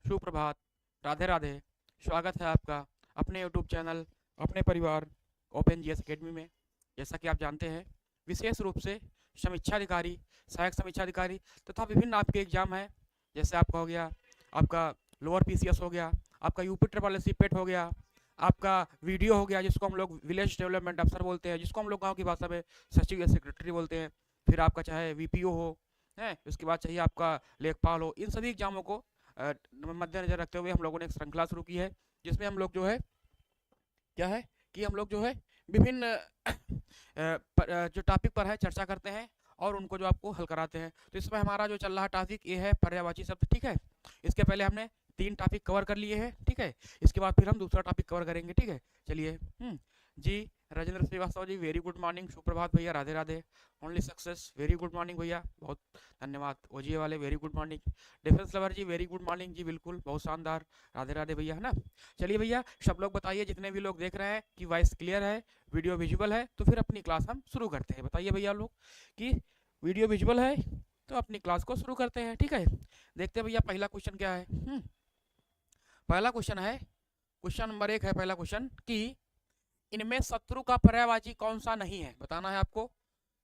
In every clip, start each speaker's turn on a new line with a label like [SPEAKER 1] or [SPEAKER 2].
[SPEAKER 1] सुप्रभात, राधे राधे। स्वागत है आपका अपने यूट्यूब चैनल, अपने परिवार ओपन जीएस एकेडमी में। जैसा कि आप जानते हैं, विशेष रूप से समीक्षाधिकारी, सहायक समीक्षाधिकारी तथा विभिन्न आपके एग्जाम हैं। जैसे आपका हो गया, आपका लोअर पीसीएस हो गया, आपका यूपी ट्रिपल एससी पेट हो गया, आपका वीडियो हो गया जिसको हम लोग विलेज डेवलपमेंट अफसर बोलते हैं, जिसको हम लोग गाँव की भाषा में सचिव या सेक्रेटरी बोलते हैं। फिर आपका चाहे वीपीओ हो, है उसके बाद चाहिए आपका लेखपाल हो। इन सभी एग्जामों को मद्देनजर रखते हुए हम लोगों ने एक श्रृंखला शुरू की है, जिसमें हम लोग जो है क्या है कि हम लोग जो है विभिन्न जो टॉपिक पर है चर्चा करते हैं और उनको जो आपको हल कराते हैं। तो इसमें हमारा जो चल रहा टॉपिक ये है पर्यायवाची शब्द, ठीक है। इसके पहले हमने 3 टॉपिक कवर कर लिए हैं, ठीक है। इसके बाद फिर हम दूसरा टॉपिक कवर करेंगे, ठीक है। चलिए जी, Rajendra Shrivastava ji, very good morning. सुप्रभात भैया, Radhe Radhe. Only success, very good morning भैया, बहुत धन्यवाद। ओजीए वाले, very good morning. Defence lover ji, very good morning जी, बिल्कुल बहुत शानदार, राधे राधे भैया, है ना। चलिए भैया, सब लोग बताइए, जितने भी लोग देख रहे हैं कि वॉइस क्लियर है, वीडियो विजुअल है, तो फिर अपनी क्लास हम शुरू करते हैं। बताइए भैया लोग कि वीडियो विजुअल है, तो अपनी क्लास को शुरू करते हैं, ठीक है। देखते हैं भैया पहला क्वेश्चन क्या है। पहला क्वेश्चन है, क्वेश्चन नंबर 1 है पहला क्वेश्चन कि इनमें शत्रु का पर्यायवाची कौन सा नहीं है, बताना है आपको।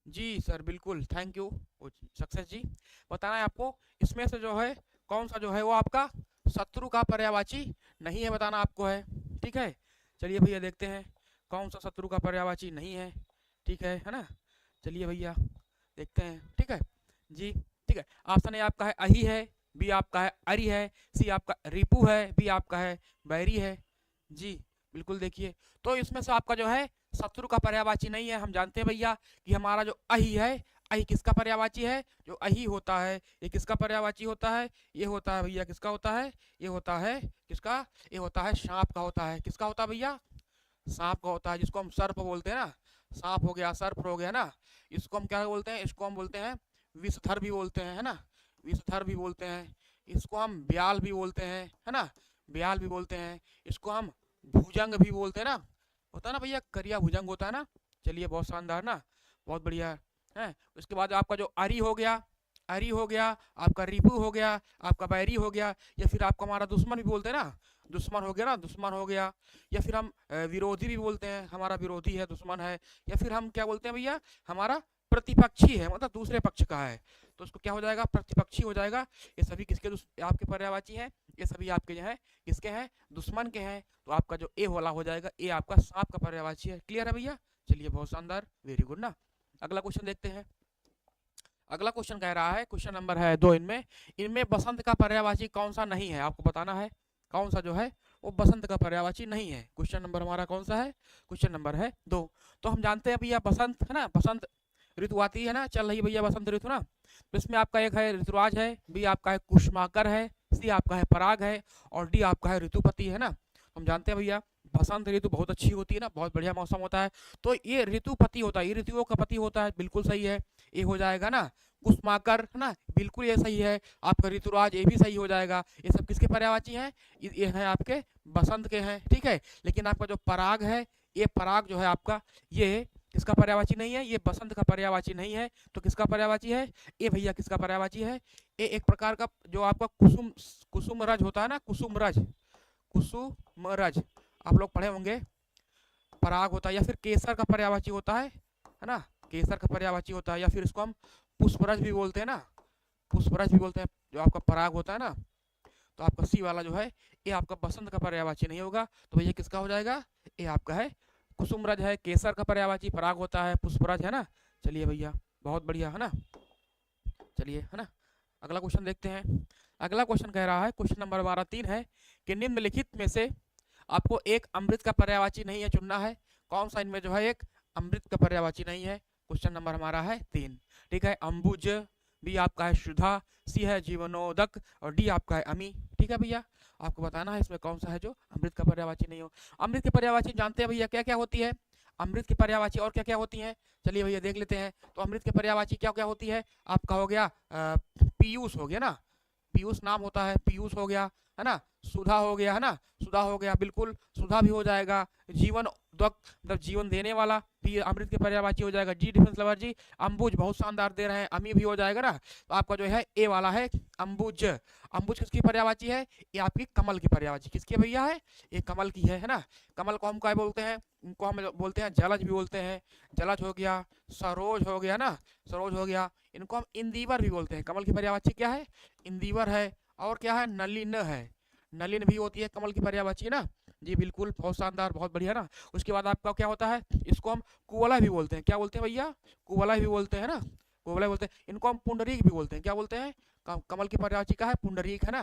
[SPEAKER 1] जी सर, बिल्कुल, थैंक यू सक्सेस जी। बताना है आपको इसमें से जो है कौन सा जो है वो आपका शत्रु का पर्यायवाची नहीं है, बताना आपको है, ठीक है। चलिए भैया देखते हैं कौन सा शत्रु का पर्यायवाची नहीं है, ठीक है ना। चलिए भैया देखते हैं, ठीक है जी, ठीक है। ऑप्शन ए आपका है अही है, बी आपका है अरि है, सी आपका रिपु है, डी आपका है बैरी है। जी बिल्कुल, देखिए तो इसमें से आपका जो है शत्रु का पर्यायवाची नहीं है। हम जानते हैं भैया कि हमारा जो अहि है, अहि किसका पर्यायवाची है, जो अहि होता है ये किसका पर्यायवाची होता है, ये होता है भैया किसका होता है, ये होता है किसका, ये होता है सांप का होता है। किसका होता है भैया, सांप का होता है, जिसको हम सर्प बोलते हैं ना। सांप हो गया, सर्प हो गया ना, इसको हम क्या बोलते हैं, इसको हम बोलते हैं विषधर भी बोलते हैं, है ना, विषधर भी बोलते हैं। इसको हम ब्याल भी बोलते हैं, है ना, ब्याल भी बोलते हैं। इसको हम भुजंग भी बोलते हैं ना, होता है ना भैया, करिया भुजंग होता है ना। चलिए बहुत शानदार ना, बहुत बढ़िया है। उसके बाद आपका जो अरि हो गया, अरि हो गया, आपका रिपु हो गया, आपका बैरी हो गया, या फिर आपको हमारा दुश्मन भी बोलते हैं ना, दुश्मन हो गया ना, दुश्मन हो गया। या फिर हम विरोधी भी बोलते हैं, हमारा विरोधी है, दुश्मन है। या फिर हम क्या बोलते हैं भैया, हमारा प्रतिपक्षी है, मतलब दूसरे पक्ष का है, तो उसको क्या हो जाएगा, प्रतिपक्षी हो जाएगा। ये सभी किसके आपके पर्यायवाची हैं, ये सभी आपके जो है किसके हैं, दुश्मन के हैं। तो आपका जो ए वाला हो जाएगा, ए आपका सांप का पर्यायवाची है। क्लियर है भैया, चलिए बहुत शानदार, वेरी गुड ना। अगला क्वेश्चन देखते हैं। अगला क्वेश्चन कह रहा है, क्वेश्चन नंबर है 2, इनमें इनमें बसंत का पर्यायवाची कौन सा नहीं है, आपको बताना है कौन सा जो है वो बसंत का पर्यायवाची नहीं है। क्वेश्चन नंबर हमारा कौन सा है, क्वेश्चन नंबर है 2। तो हम जानते हैं भैया बसंत है ना, बसंत ऋतु आती है ना, चल रही भैया बसंत ऋतु ना। तो इसमें आपका एक है ऋतुराज है, बी आपका है कुष्माकर है, सी आपका है पराग है, और डी आपका है ऋतुपति है ना। तो हम जानते हैं भैया बसंत ऋतु बहुत अच्छी होती है ना, बहुत बढ़िया मौसम होता है। तो ये ऋतुपति होता है, ये ऋतुओं का पति होता है, बिल्कुल सही है, ये हो जाएगा ना कुष्माकर, है ना, बिल्कुल ये सही है। आपका ऋतुराज ये भी सही हो जाएगा। ये सब किसके पर्यायवाची हैं, ये है आपके बसंत के हैं, ठीक है। लेकिन आपका जो पराग है, ये पराग जो है आपका, ये किसका पर्यायवाची नहीं है, ये बसंत का पर्यायवाची नहीं है। तो किसका पर्यायवाची है, ये भैया किसका पर्यायवाची है, ये एक प्रकार का जो आपका कुसुम कुसुमरज होता है ना, कुसुमरज, कुसुमरज आप लोग पढ़े होंगे, पराग होता है। या फिर केसर का पर्यायवाची होता है ना, केसर का पर्यायवाची होता है। या फिर इसको हम पुष्परज भी बोलते हैं ना, पुष्परज भी बोलते हैं, जो आपका पराग होता है ना। तो आपका सी वाला जो है ये आपका बसंत का पर्यायवाची नहीं होगा। तो भैया किसका हो जाएगा, ये आपका है कुसुमरज है, केसर का पर्यायवाची पराग होता है, पुष्परज है ना। चलिए भैया बहुत बढ़िया है ना, चलिए है ना। अगला क्वेश्चन देखते हैं। अगला क्वेश्चन कह रहा है, क्वेश्चन नंबर 3 है कि निम्नलिखित में से आपको एक अमृत का पर्यायवाची नहीं है चुनना है। कौन सा इनमें जो है एक अमृत का पर्यायवाची नहीं है। क्वेश्चन नंबर हमारा है 3, ठीक है। अंबुज, बी आपका है सुधा, सी है जीवनोदक, और डी आपका है अमी, ठीक है भैया। आपको बताना है इसमें कौन सा है जो अमृत का पर्यायवाची नहीं हो। अमृत की पर्यायवाची जानते हैं भैया क्या क्या होती है, अमृत की पर्यायवाची और क्या क्या होती है, चलिए भैया देख लेते हैं। तो अमृत की पर्यायवाची क्या क्या होती है, आपका हो गया पीयूष हो गया ना, पीयूष नाम होता है, पीयूष हो गया है ना, सुधा हो गया है ना, सुधा हो गया, बिल्कुल सुधा भी हो जाएगा। जीवन मतलब जीवन देने वाला, भी अमृत के पर्यायवाची हो जाएगा। जी डिफेंस लवर जी, अंबुज बहुत शानदार दे रहे हैं, अमी भी हो जाएगा ना। तो आपका जो है ए वाला है अंबुज। अंबुज किसकी पर्यायवाची है? ये आपकी कमल की पर्यायवाची किसकी भैया है? ये कमल की है ना। कमल को हम क्या बोलते हैं? इनको हम बोलते हैं जलज भी बोलते हैं। जलज हो गया, सरोज हो गया ना, सरोज हो गया। इनको हम इंदीवर भी बोलते हैं। कमल की पर्यायवाची क्या है? इंदीवर है। और क्या है? नलिन है। नलिन भी होती है कमल की पर्यायवाची ना। जी बिल्कुल, बहुत शानदार, बहुत बढ़िया ना। उसके बाद आपका क्या होता है? इसको हम कुवला भी बोलते हैं। क्या बोलते हैं भैया? कुवला भी बोलते हैं ना, कुवला बोलते हैं। इनको हम पुंडरीक भी बोलते हैं। क्या बोलते हैं? कमल की पर्यायवाची का है पुंडरीक है ना।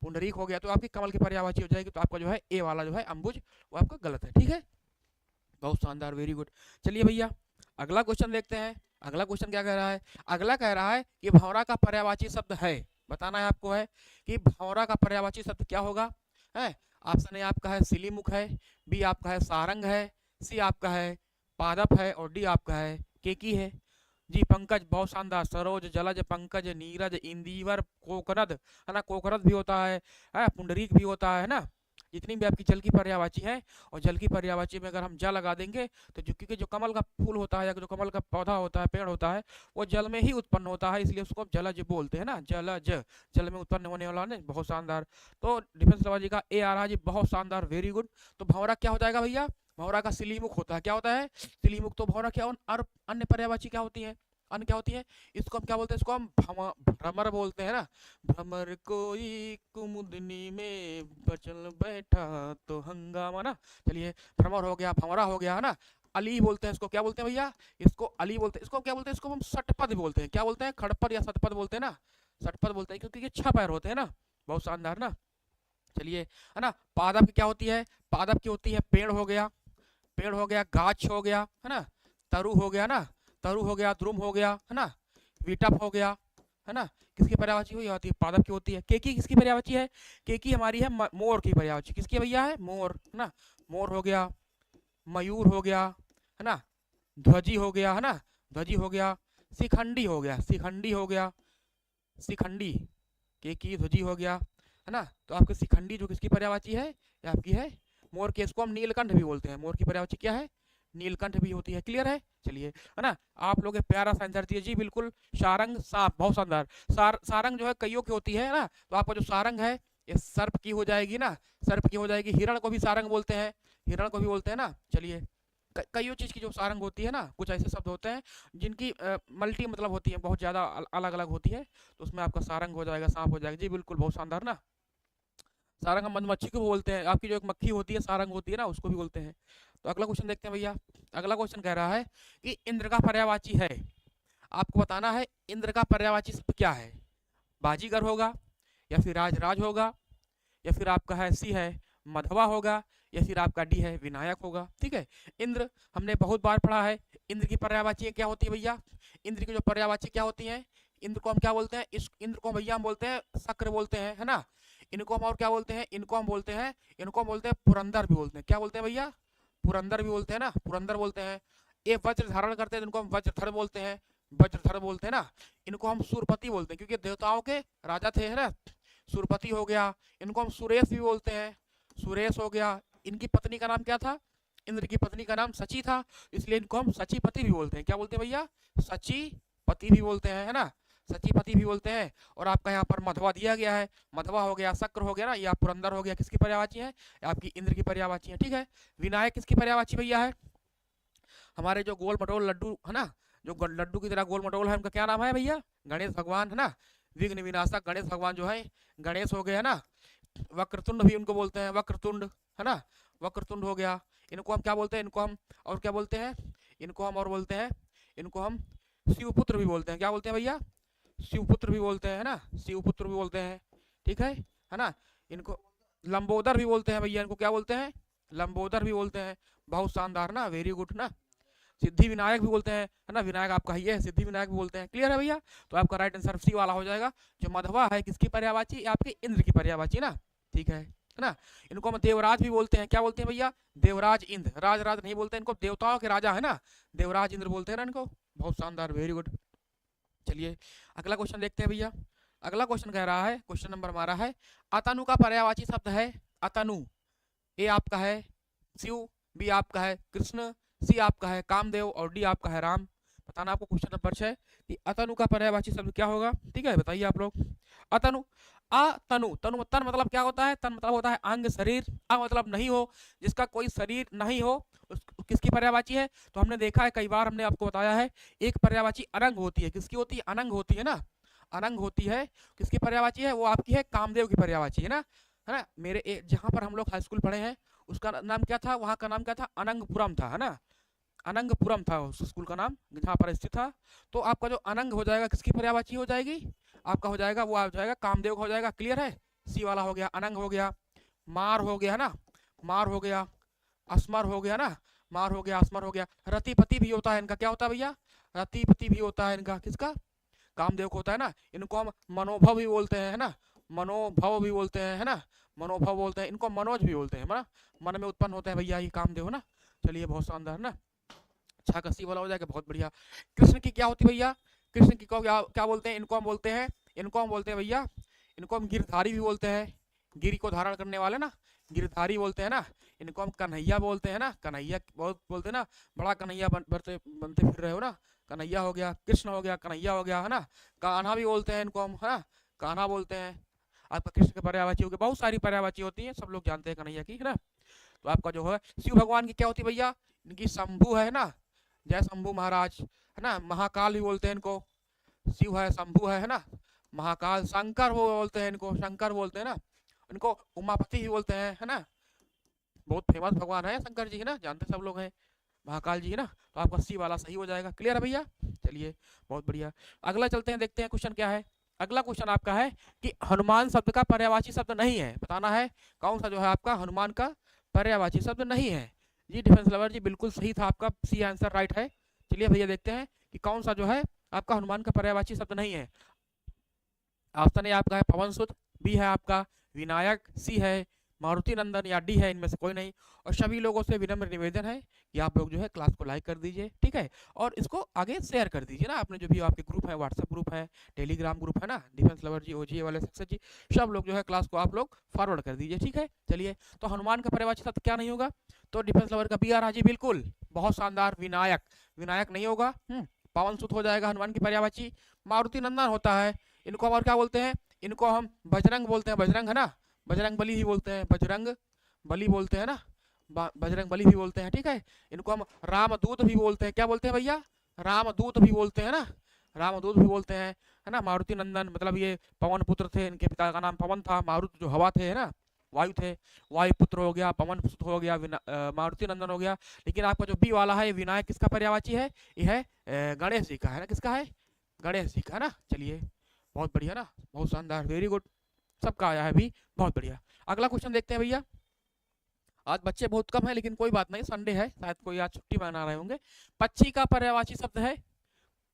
[SPEAKER 1] पुंडरीक हो गया तो आपकी कमल की पर्यायवाची हो जाएगी। तो आपका जो है ए वाला जो है अंबुज, वो आपका गलत है। ठीक है, बहुत शानदार, वेरी गुड। चलिए भैया अगला क्वेश्चन देखते हैं। अगला क्वेश्चन क्या कह रहा है? अगला कह रहा है कि भंवरा का पर्यायवाची शब्द है, बताना है आपको है कि भंवरा का पर्यायवाची शब्द क्या होगा है। ऑप्शन ए आपका है सिलीमुख है, बी आपका है सारंग है, सी आपका है पादप है, और डी आपका है केकी है। जी पंकज, बहुत शानदार। सरोज, जलज, पंकज, नीरज, इंदीवर, कोकरद है ना, कोकरद भी होता है, पुंडरीक भी होता है ना। जितनी भी आपकी जल की पर्यायवाची है, और जल की पर्यायवाची में अगर हम जल लगा देंगे तो जो, क्योंकि जो कमल का फूल होता है या जो कमल का पौधा होता है, पेड़ होता है, वो जल में ही उत्पन्न होता है, इसलिए उसको जलज बोलते हैं ना, जलज, जल में उत्पन्न होने वाला ने। बहुत शानदार। तो डिफेंस लवर जी का ए आ रहा है जी, बहुत शानदार, वेरी गुड। तो भंवरा क्या हो जाएगा भैया? भंवरा का सिलीमुख होता है। क्या होता है? सिलीमुख। तो भंवरा क्या, और अन्य पर्यायवाची क्या होती है? अन्य क्या होती है? इसको हम क्या बोलते हैं? इसको हम भ्रमर बोलते हैं ना। भ्रमर कोई कुमुदनी में बचल बैठा तो हंगामा ना। चलिए, भ्रमर हो गया, भंवरा हो गया है ना। अली बोलते हैं इसको। क्या बोलते हैं भैया? इसको अली बोलते हैं। इसको क्या बोलते हैं? इसको हम षटपद बोलते हैं। क्या बोलते हैं? खड़पद या सतपद बोलते हैं ना। षटपद बोलते हैं क्योंकि ये 6 पैर होते हैं ना। बहुत शानदार ना। चलिए, है ना। पादप की क्या होती है? पादप की होती है पेड़ हो गया, पेड़ हो गया, गाछ हो गया है ना, तरु हो गया ना, तरु हो गया, द्रुम हो गया है ना, विटप हो गया है ना। किसकी पर्यायवाची हुई होती है? पादप की होती है। केकी किसकी पर्यायवाची है? केकी हमारी है मोर की पर्यायवाची। किसकी भैया है? मोर है ना। मोर हो गया, मयूर हो गया है ना, ध्वजी हो गया है ना, ध्वजी हो गया, शिखंडी हो गया, शिखंडी हो गया, शिखंडी, केकी ध्वजी हो गया है ना। तो आपके शिखंडी जो किसकी पर्यायवाची है? ये आपकी है मोर के। इसको हम नीलकंठ भी बोलते हैं। मोर की पर्यायवाची क्या है? नीलकंठ भी होती है। क्लियर है? चलिए, है ना। आप लोग प्यारा सा आंसर दिए जी, बिल्कुल। सारंग, सांप, बहुत शानदार। सारंग जो है कईयों की होती है ना। तो आपका जो सारंग है ये सर्प की हो जाएगी ना, सर्प की हो जाएगी। हिरण को भी सारंग बोलते हैं, हिरण को भी बोलते हैं ना। चलिए, कईयों चीज की जो सारंग होती है ना, कुछ ऐसे शब्द होते हैं जिनकी मल्टी मतलब होती है, बहुत ज्यादा अलग अलग होती है, तो उसमें आपका सारंग हो जाएगा, सांप हो जाएगा। जी बिल्कुल, बहुत शानदार ना। सारंग हम मधुमक्खी को बोलते हैं। आपकी जो एक मक्खी होती है सारंग होती है ना, उसको भी बोलते हैं। तो अगला क्वेश्चन देखते हैं भैया। अगला क्वेश्चन कह रहा है कि इंद्र का पर्यायवाची है। आपको बताना है इंद्र का पर्यायवाची शब्द क्या है। बाजीगर होगा, या फिर राजराज होगा, या फिर आपका है सी है मधवा होगा, या फिर आपका डी है विनायक होगा। ठीक है, इंद्र हमने बहुत बार पढ़ा है। इंद्र की पर्यायवाची क्या होती है भैया? इंद्र की जो पर्यायवाची क्या होती है? इंद्र को हम क्या बोलते हैं? इस इंद्र को भैया हम बोलते हैं शक्र बोलते हैं, है ना। इनको हम और क्या बोलते हैं? इनको हम बोलते हैं, इनको हम बोलते हैं पुरंदर भी बोलते हैं। क्या बोलते हैं भैया? पुरंदर भी बोलते हैं ना, पुरंदर बोलते हैं। ये वज्र धारण करते हैं, इनको हम वज्रधर बोलते हैं, वज्रधर बोलते हैं ना। इनको हम सूरपति बोलते हैं क्योंकि देवताओं के राजा थे, है ना। सूरपति हो गया। इनको हम सुरेश भी बोलते हैं, सुरेश हो गया। इनकी पत्नी का नाम क्या था? इंद्र की पत्नी का नाम सची था, इसलिए इनको हम सचीपति भी बोलते हैं। क्या बोलते हैं भैया? सचीपति भी बोलते हैं, है ना, सचीपति भी बोलते हैं। और आपका यहाँ पर मधवा दिया गया है, मधवा हो गया, शक्र हो गया ना, या पुरंदर हो गया, किसकी पर्यायवाची है? आपकी इंद्र की पर्यायवाची है। ठीक है, विनायक किसकी पर्यायवाची भैया है? हमारे जो गोल मटोल लड्डू है ना, जो लड्डू की तरह गोल मटोल है, उनका क्या नाम है भैया? गणेश भगवान, है ना। विघ्न विनाशक गणेश भगवान जो है, गणेश हो गया ना। वक्रतुंड भी उनको बोलते हैं, वक्रतुंड, है ना, वक्रतुंड हो गया। इनको हम क्या बोलते हैं? इनको हम और क्या बोलते हैं? इनको हम और बोलते हैं, इनको हम शिवपुत्र भी बोलते हैं। क्या बोलते हैं भैया? शिवपुत्र भी बोलते हैं, है ना, शिवपुत्र भी बोलते हैं। ठीक है ना। इनको लंबोदर भी बोलते हैं भैया। इनको क्या बोलते हैं? लंबोदर भी बोलते हैं। बहुत शानदार ना, वेरी गुड ना। सिद्धि विनायक भी बोलते हैं, है ना, विनायक आपका ही है, सिद्धि विनायक भी बोलते हैं। क्लियर है भैया? तो आपका राइट आंसर सी वाला हो जाएगा। जो मधवा है किसकी पर्यायवाची? आपके इंद्र की पर्यायवाची ना। ठीक है ना। इनको हम देवराज भी बोलते हैं। क्या बोलते हैं भैया? देवराज इंद्र, राज राज नहीं बोलते इनको, देवताओं के राजा है ना, देवराज इंद्र बोलते हैं ना इनको। बहुत शानदार, वेरी गुड। चलिए, अगला क्वेश्चन देखते हैं भैया। अगला क्वेश्चन कह रहा है, क्वेश्चन नंबर हमारा है, अतनु का पर्यायवाची शब्द है। अतनु, ये आपका है शिव, बी आपका है कृष्ण, सी आपका है कामदेव और डी आपका है राम। बताना आपको क्वेश्चन नंबर 6 कि अतनु का पर्यायवाची शब्द क्या होगा। ठीक है, बताइए आप लोग। अतनु, अतनु, तनु तन मतलब क्या होता है, तन मतलब होता है अंग शरीर, अ मतलब नहीं हो, जिसका कोई शरीर नहीं हो, किसकी पर्यायवाची है। तो हमने देखा है कई बार, हमने आपको बताया है, एक पर्यायवाची अनंग होती है। किसकी होती है, अनंग होती है ना, अनंग होती है। किसकी पर्यायवाची है, वो आपकी है कामदेव की पर्यायवाची है ना। मेरे जहाँ पर हम लोग हाई स्कूल पढ़े हैं उसका नाम क्या था, वहाँ का नाम क्या था, अनंगपुरम था, है ना, अनंगपुरम था उस स्कूल का नाम जहाँ पर स्थित था। तो आपका जो अनंग हो जाएगा किसकी पर्यायवाची हो जाएगी, आपका हो जाएगा, वो आ जाएगा कामदेव का हो जाएगा। क्लियर है, सी वाला हो गया, अनंग हो गया, मार हो गया ना, मार हो गया, अस्मर हो गया ना, मार हो गया, अस्मर हो गया। रतिपति भी होता है इनका, क्या होता है भैया, रतिपति भी होता है इनका, किसका, कामदेव को होता है ना। इनको हम मनोभव भी बोलते हैं, है ना, मनोभव भी बोलते हैं, है ना, मनोभव बोलते हैं। इनको मनोज भी बोलते हैं, है ना, मन में उत्पन्न होते हैं भैया ये कामदेव, है ना। चलिए बहुत शानदार ना, अच्छा कसी वाला हो जाएगा, बहुत बढ़िया। कृष्ण की क्या होती है भैया, कृष्ण की को क्या क्या बोलते हैं, इनको हम बोलते हैं, इनको हम बोलते हैं भैया, इनको हम गिरधारी भी बोलते हैं, गिरी को धारण करने वाले ना, गिरधारी बोलते हैं ना। इनको हम कन्हैया बोलते हैं ना, कन्हैया बहुत बोलते हैं ना, बड़ा कन्हैया बनते बनते फिर रहे हो ना, कन्हैया हो गया, कृष्ण हो गया, कन्हैया हो गया, है ना। कान्हा भी बोलते हैं इनको हम, है ना, कान्हा बोलते हैं। आपका कृष्ण के पर्यायवाची हो गए, बहुत सारी पर्यायवाची होती है, सब लोग जानते हैं कन्हैया की, है ना। तो आपका जो है शिव भगवान की क्या होती है भैया, इनकी शंभु है ना, जय शंभु महाराज, है ना, महाकाल भी बोलते हैं इनको, शिव है, शंभु है ना, महाकाल, शंकर वो बोलते हैं इनको, शंकर बोलते हैं ना, इनको उमापति भी बोलते हैं, है ना, बहुत फेमस भगवान है शंकर जी, है ना, जानते सब लोग हैं, महाकाल जी, है ना। तो आपका सी वाला सही हो जाएगा। क्लियर है भैया, चलिए बहुत बढ़िया। अगला चलते हैं, देखते हैं क्वेश्चन क्या है। अगला क्वेश्चन आपका है कि हनुमान शब्द का पर्यायवाची शब्द नहीं है, बताना है कौन सा जो है आपका हनुमान का पर्यायवाची शब्द नहीं है। जी डिफेंस लवर जी, बिल्कुल सही था आपका, सी आंसर राइट है। चलिए भैया देखते हैं कि कौन सा जो है आपका हनुमान का पर्यायवाची शब्द नहीं है। ऑप्शन ए आपका है पवन सुत, बी है आपका विनायक, सी है मारुति नंदन, या डी है इनमें से कोई नहीं। और सभी लोगों से विनम्र निवेदन है कि आप लोग जो है क्लास को लाइक कर दीजिए, ठीक है, और इसको आगे शेयर कर दीजिए ना, आपने जो भी आपके ग्रुप है, व्हाट्सएप ग्रुप है, टेलीग्राम ग्रुप है ना, डिफेंस लवर जी, ओजी वाले सक्सेस जी, सब लोग जो है क्लास को आप लोग फॉरवर्ड कर दीजिए, ठीक है। चलिए, तो हनुमान का पर्यायवाची शब्द क्या नहीं होगा, तो डिफेंस लवर का बी आर हाजी, बिल्कुल बहुत शानदार, विनायक, विनायक नहीं होगा। पवन सुत हो जाएगा हनुमान की पर्यायवाची। मारुति नंदन होता है, इनको हम और क्या बोलते हैं, इनको हम बजरंग बोलते हैं, बजरंग है ना, बजरंग बली भी बोलते हैं, बजरंग बली बोलते हैं ना, बजरंग बली भी बोलते हैं, ठीक है। इनको हम रामदूत भी बोलते हैं, क्या बोलते हैं भैया, रामदूत भी बोलते हैं ना, रामदूत भी बोलते हैं, है ना। मारुति नंदन मतलब ये पवन पुत्र थे, इनके पिता का नाम पवन था, मारुति जो हवा थे, है ना, वायु थे, वायु पुत्र हो गया, पवन पुत्र हो गया, मारुति नंदन हो गया। लेकिन आपका जो बी वाला है विनायक, किसका पर्यायवाची है, ये है गणेश जी का, है ना, किसका है, गणेश जी का, है ना। चलिए बहुत बढ़िया ना, बहुत शानदार, वेरी गुड, सबका आया है भी, बहुत बढ़िया। अगला क्वेश्चन देखते हैं भैया। आज बच्चे बहुत कम है, लेकिन कोई बात नहीं, संडे है, शायद कोई आज छुट्टी मना रहे होंगे। पक्षी का पर्यायवाची शब्द है,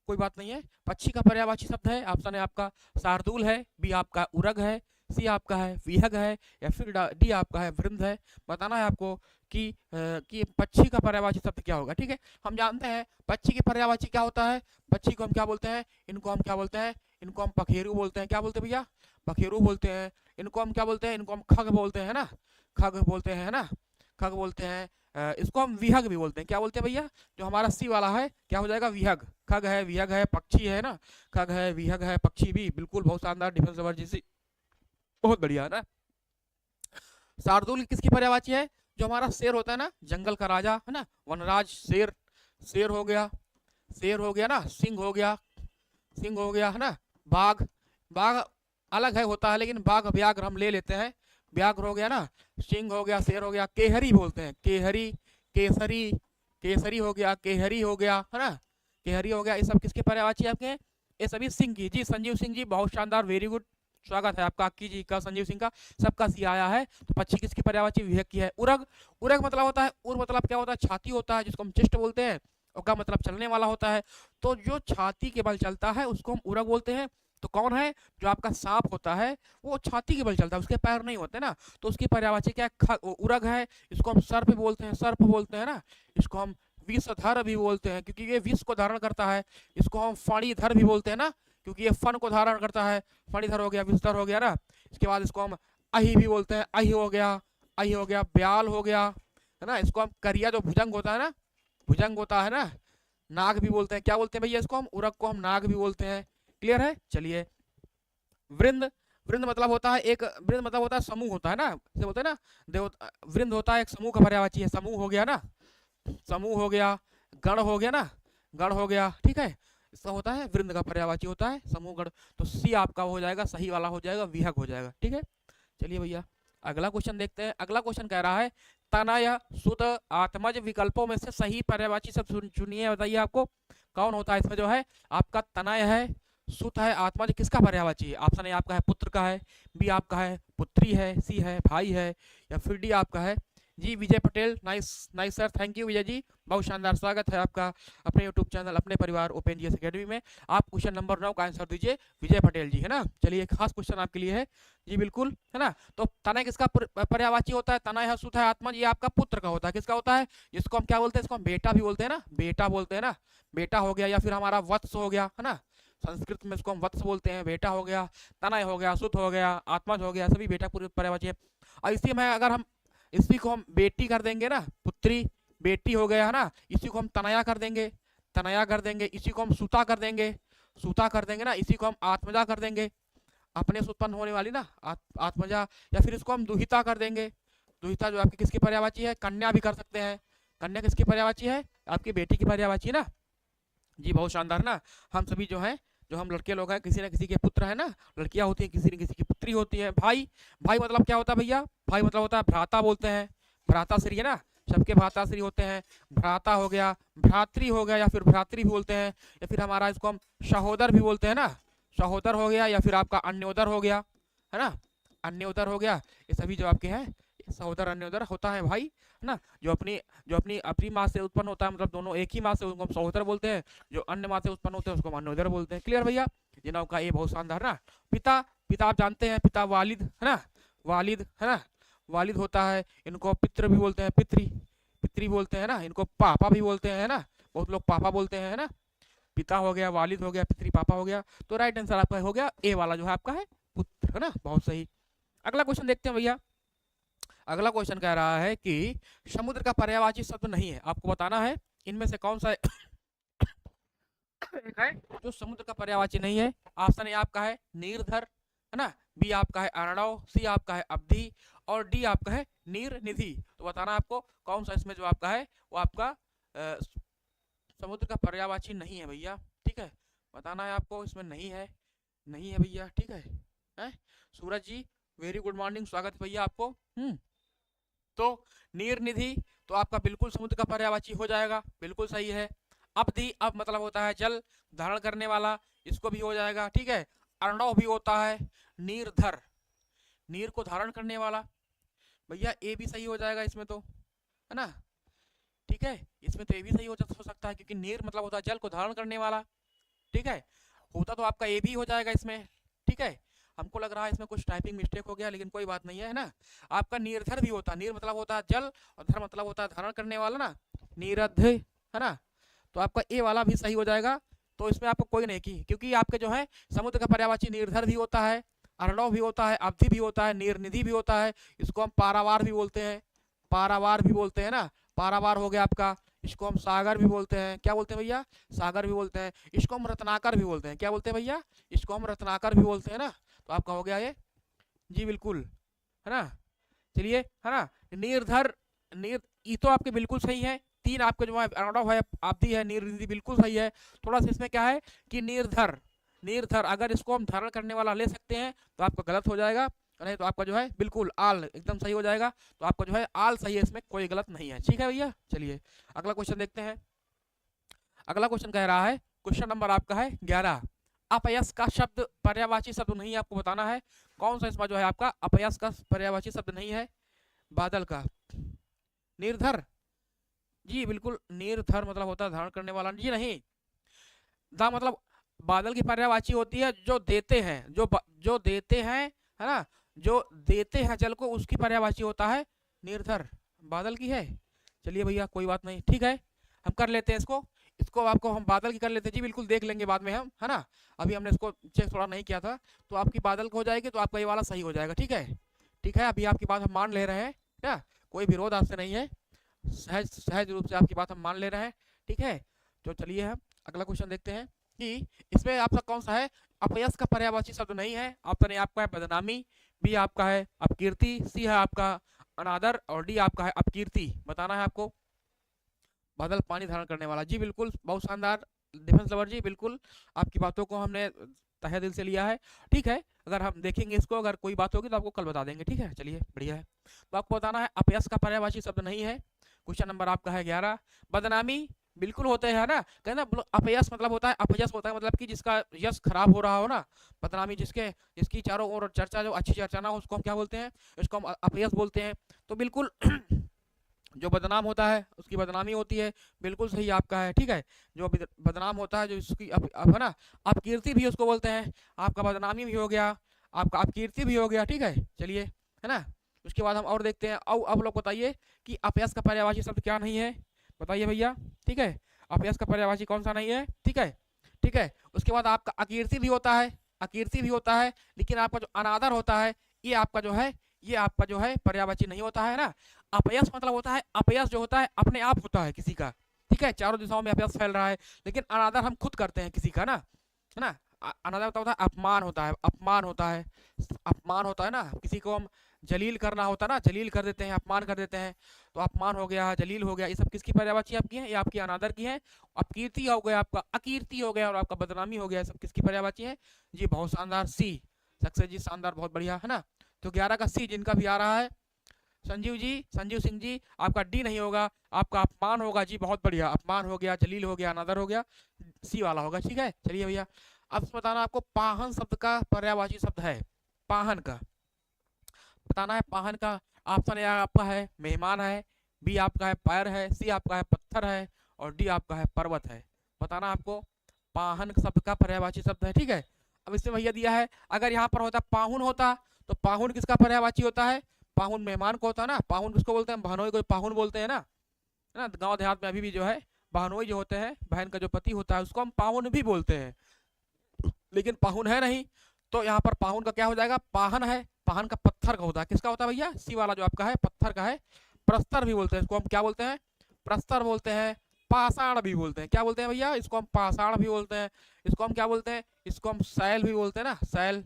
[SPEAKER 1] कोई बात नहीं है, पक्षी का पर्यायवाची शब्द है। ऑप्शन है आपका शार्दूल है, बी आपका उरग है, सी आपका है विहग है, या फिर डी आपका है वृंद है। बताना है आपको कि पक्षी का पर्यायवाची शब्द क्या होगा, ठीक है। हम जानते हैं पक्षी की पर्यायवाची क्या होता है, पक्षी को हम क्या बोलते हैं, इनको हम क्या बोलते हैं, इनको हम पखेरु बोलते हैं, क्या बोलते हैं भैया, पखेरु बोलते हैं। इनको हम क्या बोलते हैं, इनको हम खग बोलते हैं ना, खग बोलते हैं, है ना, खग बोलते हैं। इसको हम विहग भी बोलते हैं, क्या बोलते हैं भैया, जो हमारा सी वाला है क्या हो जाएगा, विहग। खग है, विहग है, पक्षी है ना, खग है, विहग है, पक्षी भी, बिल्कुल बहुत शानदार, डिफेंस लवर जी, बहुत बढ़िया है ना। शार्दुल किसकी पर्यायवाची है, जो हमारा शेर होता है ना, जंगल का राजा, है ना, वनराज, शेर, शेर हो गया, शेर हो गया ना, सिंह हो गया, सिंह हो गया, है ना, बाघ, बाघ अलग है होता है, लेकिन बाघ व्याघ्र हम ले लेते हैं, व्याघ्र हो गया ना, सिंह हो गया, शेर हो गया, केहरी बोलते हैं, केहरी, केसरी, केसरी हो गया, केहरी हो गया, है ना, केहरी हो गया। ये सब किसके पर्यायवाची आपके, ये सभी सिंह की। जी संजीव सिंह जी, बहुत शानदार, वेरी गुड, स्वागत है आपका अक्की जी का, संजीव सिंह का, सबका सी आया है। तो पक्षी किसकी पर्यायवाची, विहग की है। उरग, उरग मतलब होता है, उर मतलब क्या होता है, छाती होता है, जिसको हम चेस्ट बोलते हैं, उसका मतलब चलने वाला होता है। तो जो छाती के बल चलता है उसको हम उरग बोलते हैं। तो कौन है, जो आपका सांप होता है वो छाती के बल चलता है, उसके पैर नहीं होते ना, तो उसकी पर्यायवाची क्या है, उरग है। इसको हम सर्प बोलते हैं, सर्प बोलते हैं ना। इसको हम विषधर भी बोलते हैं, क्योंकि ये विष को धारण करता है। इसको हम फणीधर भी बोलते हैं ना, क्योंकि ये फन को धारण करता है, फणीधर हो गया, विषधर हो गया ना। इसके बाद इसको हम अहि भी बोलते हैं, अहि हो गया, अहि हो गया, ब्याल हो गया, है ना। इसको हम करिया जो भुजंग होता है ना, भुजंग होता है ना, नाग भी बोलते हैं। क्या बोलते हैं भैया इसको हम? उरग को हम नाग भी बोलते हैं। क्लियर है? चलिए, वृंद, वृंद मतलब होता है एक, वृंद मतलब होता है समूह होता है ना, जैसे बोलते हैं ना देव, वृंद होता है एक समूह का पर्यायवाची है। समूह हो गया ना, समूह हो गया, गण हो गया ना, गण हो गया, ठीक है। इसका होता है वृंद का पर्यायवाची होता है समूह गण। तो सी आपका हो जाएगा, सही वाला हो जाएगा, विहग हो जाएगा, ठीक है। चलिए भैया अगला क्वेश्चन देखते हैं। अगला क्वेश्चन कह रहा है तनय सुत आत्मज विकल्पों में से सही पर्यायवाची सब चुनिए, बताइए आपको कौन होता है इसमें जो है आपका तनय है, सुत है, आत्मज किसका पर्यायवाची है? ऑप्शन ए आपका है पुत्र का है, बी आपका है पुत्री है, सी है भाई है, या फिर डी आपका है जी Vijay Patel. Nice nice sir, thank you Vijay ji, बहुत शानदार स्वागत है आपका अपने यूट्यूब चैनल अपने परिवार ओपन जीएस एकेडमी में। आप क्वेश्चन नंबर 9 का आंसर दीजिए विजय पटेल जी, है ना। चलिए एक खास क्वेश्चन आपके लिए है जी, बिल्कुल, है ना। तो तनय किसका पर्यायवाची होता है? तनय है, सुत है, आत्मज, ये आपका पुत्र का होता है। किसका होता है? जिसको हम क्या बोलते हैं? इसको हम बेटा भी बोलते हैं ना, बेटा बोलते हैं ना, बेटा हो गया, या फिर हमारा वत्स हो गया, है ना, संस्कृत में इसको हम वत्स बोलते हैं। बेटा हो गया, तनय हो गया, सुत हो गया, आत्मज हो गया, सभी बेटा पर्यायवाची है। और इसी में अगर हम इसी को हम बेटी कर देंगे ना, पुत्री बेटी हो गया, है ना, इसी को हम तनया कर देंगे, तनया कर देंगे, इसी को हम सुता कर देंगे, सुता कर देंगे ना, इसी को हम आत्मजा कर देंगे, अपने से उत्पन्न होने वाली ना आत्मजा, या फिर इसको हम दुहिता कर देंगे। दुहिता जो आपकी किसकी पर्यायवाची है? कन्या भी कर सकते हैं। कन्या किसकी पर्यायवाची है? आपकी बेटी की पर्यायवाची है ना जी, बहुत शानदार ना। हम सभी जो है, जो हम लड़के लोग हैं, किसी न किसी के पुत्र है ना, लड़कियां होती हैं किसी न किसी की पुत्री होती है। भाई, भाई मतलब क्या होता है भैया? भाई मतलब होता है भ्राता बोलते हैं, भ्राता श्री है ना, सबके भ्राता श्री होते हैं। भ्राता हो गया, भ्रातृ हो गया, या फिर भ्रातृ भी बोलते हैं, या फिर हमारा इसको हम सहोदर भी बोलते हैं ना, सहोदर हो गया, या फिर आपका अन्योदर हो गया, है ना, अन्योदर हो गया। ये सभी जो आपके हैं सहोदर अन्योदर होता है भाई, है ना। जो अपनी अपनी माँ से उत्पन्न होता है, मतलब दोनों एक ही माँ से, उनको हम सहोदर बोलते हैं। जो अन्य माँ से उत्पन्न होते हैं उसको हम अन्योदर बोलते हैं। क्लियर भैया? जिनाव का ये बहुत शानदार ना। पिता, पिता आप जानते हैं, पिता वालिद, है ना, वालिद, है ना, वालिद होता है। इनको पितृ भी बोलते हैं, पितृ, पितृ बोलते हैं ना। इनको पापा भी बोलते हैं, है ना, बहुत लोग पापा बोलते हैं, है ना। पिता हो गया, वालिद हो गया, पितृ पापा हो गया। तो राइट आंसर आपका हो गया ए वाला जो है आपका है पुत्र, है ना, बहुत सही। अगला क्वेश्चन देखते हैं भैया। अगला क्वेश्चन कह रहा है कि समुद्र का पर्यायवाची शब्द नहीं है, आपको बताना है इनमें से कौन सा एक है जो समुद्र का पर्यायवाची नहीं है। ऑप्शन ए आपका है नीरधर, है ना, बी आपका है अर्णव, सी आपका है अवधि, और डी आपका है नीर निधि। तो बताना आपको कौन सा इसमें जो आपका है वो आपका समुद्र का पर्यायवाची नहीं है भैया, ठीक है। बताना है आपको, इसमें नहीं है, नहीं है भैया, ठीक है। सूरज जी वेरी गुड मॉर्निंग, स्वागत भैया आपको। तो नीर निधि तो आपका बिल्कुल समुद्र का पर्यायवाची हो जाएगा, बिल्कुल सही है। अवधि, अब मतलब होता है जल धारण करने वाला, इसको भी हो जाएगा, ठीक है। अर्णव भी होता है। नीरधर, नीर को धारण करने वाला, भैया ए भी सही हो जाएगा इसमें तो, है ना, ठीक है। इसमें तो ए भी सही हो सकता है, क्योंकि नीर मतलब होता है जल को धारण करने वाला, ठीक है। होता तो आपका ए भी हो जाएगा इसमें, ठीक है। हमको लग रहा है इसमें कुछ टाइपिंग मिस्टेक हो गया, लेकिन कोई बात नहीं है ना। आपका निर्धर भी होता है, नीर मतलब होता है जल, और धर मतलब होता है धारण करने वाला ना, नीरध, है ना। तो आपका ए वाला भी सही हो जाएगा। तो इसमें आपको कोई नहीं की, क्योंकि आपके जो है समुद्र का पर्यायवाची निर्धर भी होता है, अर्णव भी होता है, अवधि भी होता है, नीरनिधि भी होता है। इसको हम पारावार भी बोलते हैं, पारावार भी बोलते हैं ना, पारावार हो गया आपका। इसको हम सागर भी बोलते हैं, क्या बोलते हैं भैया? सागर भी बोलते हैं। इसको हम रत्नाकर भी बोलते हैं, क्या बोलते हैं भैया? इसको हम रत्नाकर भी बोलते हैं ना। तो आपका हो गया ये जी, बिल्कुल, है ना। चलिए, है ना, निर्धर, नीर, ये तो आपके बिल्कुल सही है। तीन आपके जो है अर्णव है, अवधि है, नीरनिधि बिल्कुल सही है। थोड़ा सा इसमें क्या है कि निर्धर, निर्धर अगर इसको हम धारण करने वाला ले सकते हैं तो आपका गलत हो जाएगा, नहीं तो आपका जो है बिल्कुल आल एकदम सही हो जाएगा। तो आपका जो है आल सही है, इसमें कोई गलत नहीं है, ठीक है भैया। चलिए अगला क्वेश्चन देखते हैं। अगला क्वेश्चन कह रहा है, क्वेश्चन नंबर आपका है 11, अपयस का शब्द पर्यायवाची शब्द नहीं है, आपको बताना है कौन सा इसमें जो है आपका अपयस का पर्यायवाची शब्द नहीं है। बादल का, निर्धर, जी बिल्कुल, निर्धर मतलब होता है धारण करने वाला, जी नहीं। दा मतलब बादल की पर्यायवाची होती है जो देते हैं, जो देते हैं, है ना, जो देते हैं जल को, उसकी पर्यायवाची होता है निर्धर। बादल की है, चलिए भैया कोई बात नहीं, ठीक है, हम कर लेते हैं इसको, इसको आपको हम बादल की कर लेते हैं जी, बिल्कुल देख लेंगे बाद में हम, है ना। अभी हमने इसको चेक थोड़ा नहीं किया था, तो आपकी बादल को हो जाएगी, तो आपका ये वाला सही हो जाएगा, ठीक है, ठीक है। अभी आपकी बात हम मान ले रहे हैं, क्या कोई विरोध आपसे नहीं है, सहज सहज रूप से आपकी बात हम मान ले रहे हैं, ठीक है। तो चलिए हम अगला क्वेश्चन देखते हैं कि इसमें आपका कौन सा है, अपयश का पर्यायवाची शब्द नहीं है। ऑप्शन ए आपका है बदनामी, बी आपका है अपकीर्ति, सी है आपका अनादर और डी आपका है अपकीर्ति। बताना है आपको। बादल पानी धारण करने वाला, जी बिल्कुल, बहुत शानदार डिफेंस लवर जी, बिल्कुल आपकी बातों को हमने तहे दिल से लिया है, ठीक है। अगर हम देखेंगे इसको, अगर कोई बात होगी तो आपको कल बता देंगे, ठीक है। चलिए बढ़िया है। तो आपको बताना है अपयश का पर्यायवाची शब्द नहीं है। क्वेश्चन नंबर आपका है 11। बदनामी बिल्कुल होते हैं ना, कहना अपयश मतलब होता है, अपयश होता है मतलब कि जिसका यश खराब हो रहा हो ना। बदनामी जिसकी चारों ओर चर्चा, जो अच्छी चर्चा ना हो, उसको हम क्या बोलते हैं, उसको हम अपयश बोलते हैं। तो बिल्कुल जो बदनाम होता है उसकी बदनामी होती है, बिल्कुल सही आपका है, ठीक है। जो बदनाम होता है, जो इसकी अब है ना, अपकीर्ति भी उसको बोलते हैं। आपका बदनामी भी हो गया, आपका अपकीर्ति भी हो गया, ठीक है। चलिए, है ना। उसके बाद हम और देखते हैं। अब लोग बताइए कि अपयश का पर्यायवाची शब्द क्या नहीं है, बताइए भैया, ठीक है। अपयश का पर्यायवाची कौन सा नहीं है, ठीक है, ठीक है। उसके बाद आपका अकीर्ति भी होता है, अकीर्ति भी होता है, लेकिन आपका जो अनादर होता है, ये आपका जो है पर्यायवाची नहीं होता है ना। अपयश मतलब होता है, अपयश जो होता है अपने आप होता है किसी का, ठीक है। चारों दिशाओं में अपयश फैल रहा है, लेकिन अनादर हम खुद करते हैं किसी का ना, है ना। अनादर होता है अपमान होता है, अपमान होता है, अपमान होता है ना। किसी को हम जलील करना होता है ना, जलील कर देते हैं, अपमान कर देते हैं। तो अपमान हो गया, जलील हो गया, ये सब किसकी पर्यायवाची आपकी है, ये आपकी अनादर की है। अपकीर्ति हो गया आपका, अकीर्ति हो गया, और आपका बदनामी हो गया, सब किसकी पर्यायवाची है जी। बहुत शानदार, सी सक्सेस जी, शानदार, बहुत बढ़िया, है ना। तो 11 का सी जिनका भी आ रहा है, संजीव जी, संजीव सिंह जी, आपका डी नहीं होगा, आपका अपमान होगा जी। बहुत बढ़िया, अपमान हो गया, जलील हो गया, अनादर हो गया, सी वाला होगा, ठीक है। चलिए भैया, अब बताना आपको पाहन शब्द का पर्यायवाची शब्द है, पाहन का बताना है। पाहन का ऑप्शन ए आपका है मेहमान है, बी आपका है पैर है, सी आपका है पत्थर है और डी आपका है पर्वत है। बताना आपको पाहन शब्द का पर्यायवाची शब्द है, ठीक है। अब इसमें भैया दिया है, अगर यहाँ पर होता पाहुन होता, तो पाहुन किसका पर्यायवाची होता है, पाहुन मेहमान को होता है ना। पाहुन किसको बोलते हैं, बहनोई को पाहुन बोलते हैं ना, है ना। गाँव देहात में अभी भी जो है बहनोई जो होते हैं, बहन का जो पति होता है, उसको हम पाहुन भी बोलते हैं, लेकिन पाहुन है नहीं। तो यहाँ पर पाहुन का क्या हो जाएगा, पाहन है, पाहन का पत्थर का होता है, किसका होता है भैया, सी वाला जो आपका है पत्थर का है। प्रस्तर भी बोलते हैं इसको, हम क्या बोलते हैं, प्रस्तर बोलते हैं। पाषाण भी बोलते हैं, क्या बोलते हैं भैया, इसको हम पाषाण भी बोलते हैं। इसको हम क्या बोलते हैं, इसको हम शैल भी बोलते हैं ना, शैल,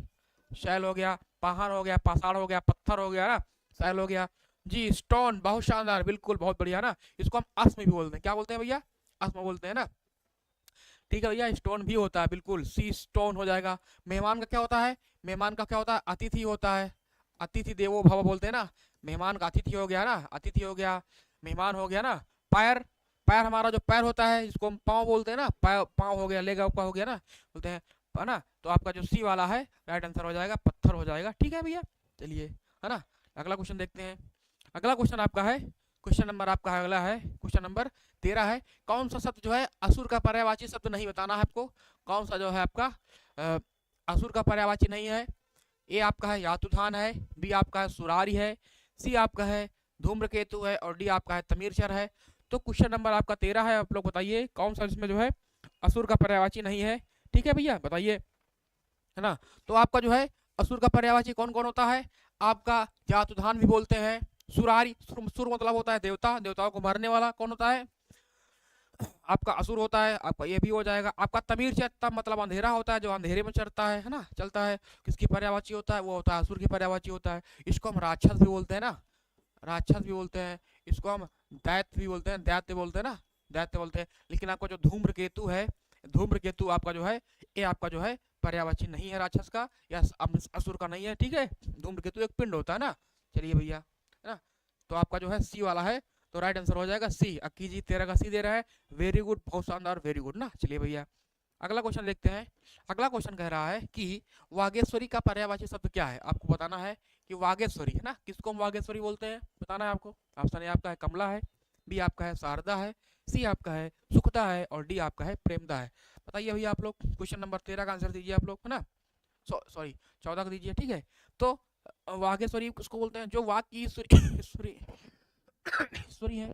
[SPEAKER 1] शैल हो गया, पाहन हो गया, पाषाण हो गया, पत्थर हो गया ना, शैल हो गया जी। स्टोन, बहुत शानदार, बिल्कुल बहुत बढ़िया ना। इसको हम अस्म भी बोलते हैं, क्या बोलते हैं भैया, अस्म बोलते हैं ना, ठीक है भैया। स्टोन भी होता है, बिल्कुल सी स्टोन हो जाएगा। मेहमान का क्या होता है, मेहमान का क्या होता है, अतिथि होता है। अतिथि देवो भव बोलते हैं ना, मेहमान का अतिथि हो गया ना, अतिथि हो गया, मेहमान हो गया ना। पैर, पैर हमारा जो पैर होता है, जिसको हम पाँव बोलते हैं ना, पाँव हो गया, लेगा ऊपर हो गया ना, बोलते हैं, है ना। तो आपका जो सी वाला है राइट आंसर हो जाएगा, पत्थर हो जाएगा, ठीक है भैया। चलिए, है ना। अगला क्वेश्चन देखते हैं। अगला क्वेश्चन आपका है, क्वेश्चन नंबर आपका अगला है, क्वेश्चन नंबर 13 है। कौन सा शब्द जो है असुर का पर्यायवाची शब्द नहीं, बताना है आपको। कौन सा जो है आपका असुर का पर्यायवाची नहीं है। ए आपका है यातुधान है, बी आपका है सुरारी है, सी आपका है धूम्रकेतु है और डी आपका है तमीरचर है। तो क्वेश्चन नंबर आपका 13 है, आप लोग बताइए कौन सा इसमें जो है असुर का पर्यायवाची नहीं है, ठीक है भैया, बताइए, है ना। तो आपका जो है असुर का पर्यायवाची कौन कौन होता है, आपका जातुधान भी बोलते हैं, सुरारी, सुर मतलब होता है देवता, देवताओं को मारने वाला, कौन होता है आपका असुर होता है, आपका ये भी हो जाएगा। आपका तमीर चरता मतलब अंधेरा होता है, जो अंधेरे में चढ़ता है ना, चलता है, किसकी पर्यायवाची होता है, वो होता है असुर की पर्यायवाची होता है। इसको हम राक्षस भी बोलते हैं ना, राक्षस भी बोलते हैं। इसको हम दैत्य भी बोलते हैं, दैत्य बोलते हैं ना, दैत्य बोलते हैं। लेकिन आपका जो धूम्रकेतु है, धूम्रकेतु आपका जो है ये आपका जो है पर्यायवाची नहीं है राक्षस का या असुर का नहीं है, ठीक है। धूम्रकेतु एक पिंड होता है ना। चलिए भैया, है ना। तो आपका जो है सी वाला है, तो राइट आंसर हो जाएगा सी। अक्की जी 13 का सी दे रहा है, वेरी गुड, बहुत शानदार, वेरी गुड ना। चलिए भैया, अगला क्वेश्चन देखते हैं। अगला क्वेश्चन कह रहा है कि वागेश्वरी का पर्यायवाची शब्द क्या है, आपको बताना है कि वागेश्वरी, है ना, किसको हम वागेश्वरी बोलते हैं, बताना है आपको। ऑप्शन ए आपका है कमला है, बी आपका है शारदा है, सी आपका है सुखदा है और डी आपका है प्रेमदा है। बताइए भैया आप लोग, क्वेश्चन नंबर 13 का आंसर दीजिए आप लोग, है ना। सॉरी 14 का दीजिए, ठीक है। तो वागेश्वरी किसको बोलते हैं, जो वाग की ईश्वरी ईश्वरी है,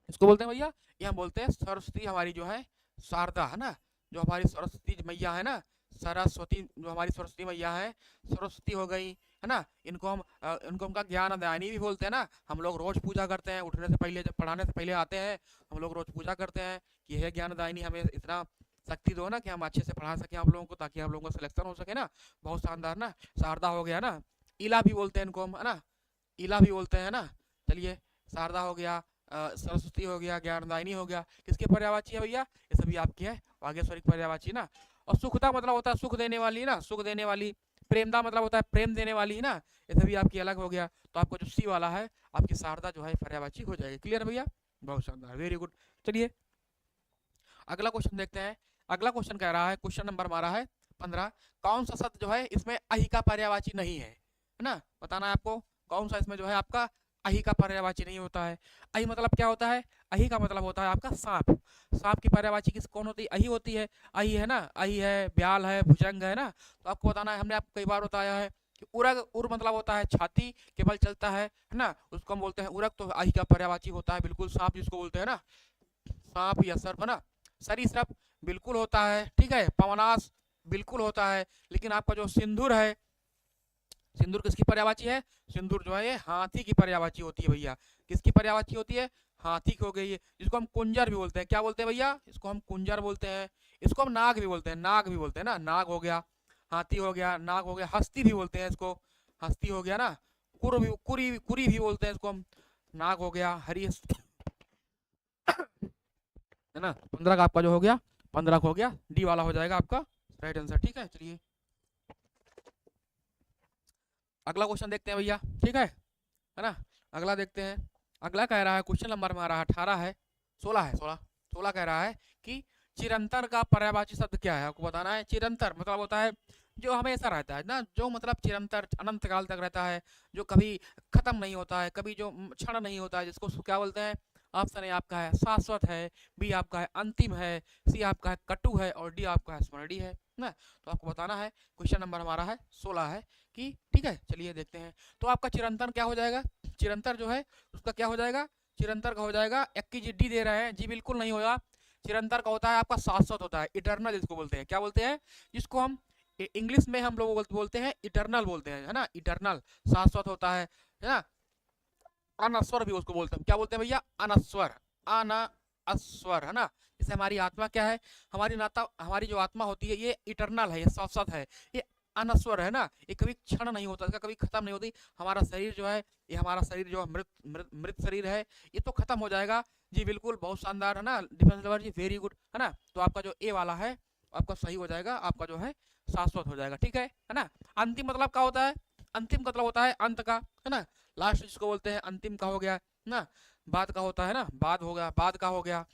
[SPEAKER 1] इसको बोलते हैं भैया, ये हम बोलते हैं सरस्वती, हमारी जो है शारदा, है ना, जो हमारी सरस्वती मैया है ना, सरस्वती जो हमारी सरस्वती मैया है, सरस्वती हो गई, है ना। इनको हम का ज्ञानदायिनी भी बोलते हैं ना। हम लोग रोज पूजा करते हैं, उठने से पहले, जब पढ़ाने से पहले आते हैं हम लोग रोज पूजा करते हैं कि हे ज्ञानदायिनी हमें इतना शक्ति दो ना कि हम अच्छे से पढ़ा सकें आप लोगों को, ताकि आप लोगों का सिलेक्शन हो सके ना। बहुत शानदार ना। शारदा हो गया ना। इला भी बोलते हैं इनको हम, है ना। इला भी बोलते हैं ना। चलिए, शारदा हो गया, सरस्वती हो गया, ज्ञानदायिनी हो गया, किसके पर्यायवाची है भैया? ये सभी आपकी है वागेश्वरी की पर्यायवाची ना। और सुखदा मतलब होता है सुख देने वाली ना, सुख देने वाली। प्रेमदा मतलब होता है प्रेम देने वाली ना। ये सभी आपकी अलग हो गया। तो आपको जो सी वाला है आपकी शारदा जो है पर्यायवाची हो जाएगी। क्लियर है भैया? बहुत शानदार, वेरी गुड। चलिए अगला क्वेश्चन देखते हैं। अगला क्वेश्चन कह रहा है, क्वेश्चन नंबर हमारा है 15। कौन सा शब्द जो है इसमें अहि का पर्यायवाची नहीं है ना? बताना है आपको कौन सा इसमें जो है आपका अहि का पर्यायवाची नहीं होता है। अहि मतलब क्या होता है? अहि का मतलब होता है आपका सांप। सांप की पर्यायवाची किस कौन होती है? अहि होती है। अहि है ना, अहि है, ब्याल है, भुजंग है ना। तो आपको बताना है, हमने आपको कई बार बताया है कि उरग, उर मतलब होता है छाती के बल चलता है ना, उसको हम बोलते हैं उरग। तो अहि का पर्यायवाची होता है बिल्कुल सांप, जिसको बोलते हैं ना सांप या सर्प ना। सरीसृप बिल्कुल होता है, ठीक है। पवनास बिल्कुल होता है। लेकिन आपका जो सिंदूर है, सिंदूर किसकी पर्यायवाची है? सिंदूर जो है ये हाथी की पर्यायवाची होती है भैया। किसकी पर्यायवाची होती है? हाथी की हो गई है, जिसको हम कुंजर भी बोलते हैं। क्या बोलते हैं भैया? इसको हम कुंजर बोलते हैं। इसको हम नाग भी बोलते हैं, नाग भी बोलते हैं ना। नाग हो गया, हाथी हो गया, नाग हो गया, हस्ती भी बोलते हैं इसको, हस्ती हो गया ना। कुर भी, कुरी भी बोलते हैं इसको हम। नाग हो गया, हरी है ना। 15 का आपका जो हो गया, 15 का हो गया, डी वाला हो जाएगा आपका राइट आंसर। ठीक है, चलिए अगला क्वेश्चन देखते हैं भैया, ठीक है ना। अगला देखते हैं। अगला कह रहा है, क्वेश्चन नंबर हमारा 18 है, 16 है, 16 कह रहा है कि चिरंतर का पर्यायवाची शब्द क्या है? आपको बताना है। चिरंतर मतलब होता है जो हमेशा रहता है ना, जो मतलब चिरंतर अनंत काल तक रहता है, जो कभी खत्म नहीं होता है, कभी जो क्षण नहीं होता है, जिसको क्या बोलते हैं? ऑप्शन ए आपका है शाश्वत है, बी आपका है अंतिम है, सी आपका है कटु है, और डी आपका है स्मरणीय है ना। तो आपको बताना है, क्वेश्चन नंबर हमारा है 16 है कि ठीक है। चलिए देखते हैं। तो आपका चिरंतन क्या हो जाएगा? चिरंतर जो है उसका क्या हो जाएगा? चिरंतर का हो जाएगा 21 डी दे रहे हैं जी, बिल्कुल नहीं होगा। चिरंतर का होता है आपका शाश्वत होता है, इटर्नल जिसको बोलते हैं। क्या बोलते हैं? जिसको हम इंग्लिश में हम लोग बोलते हैं इटर्नल बोलते हैं, है ना। इटर्नल शाश्वत होता है ना। अनस्वर भी उसको बोलते हैं। क्या बोलते हैं भैया? अनस्वर, अनस्वर, है ना। जैसे हमारी आत्मा क्या है? हमारी जो आत्मा होती है ये इटर्नल है, ये शाश्वत है, ये अनस्वर है ना। ये कभी क्षण नहीं होता, इसका कभी खत्म नहीं होती। हमारा शरीर जो है, ये हमारा शरीर जो मृत मृत मृत शरीर है, ये तो खत्म हो जाएगा जी। बिल्कुल, बहुत शानदार, है ना। Defence lover ji, very good, है ना। तो आपका जो ए वाला है आपका सही हो जाएगा, आपका जो है शाश्वत हो जाएगा, ठीक है ना। अंतिम मतलब क्या होता है? अंतिम मतलब होता है अंत का, है ना। लास्ट जिसको बोलते हैं अंतिम का हो गया ना। बाद का होता है ना, बाद हो गया, बाद का हो गया,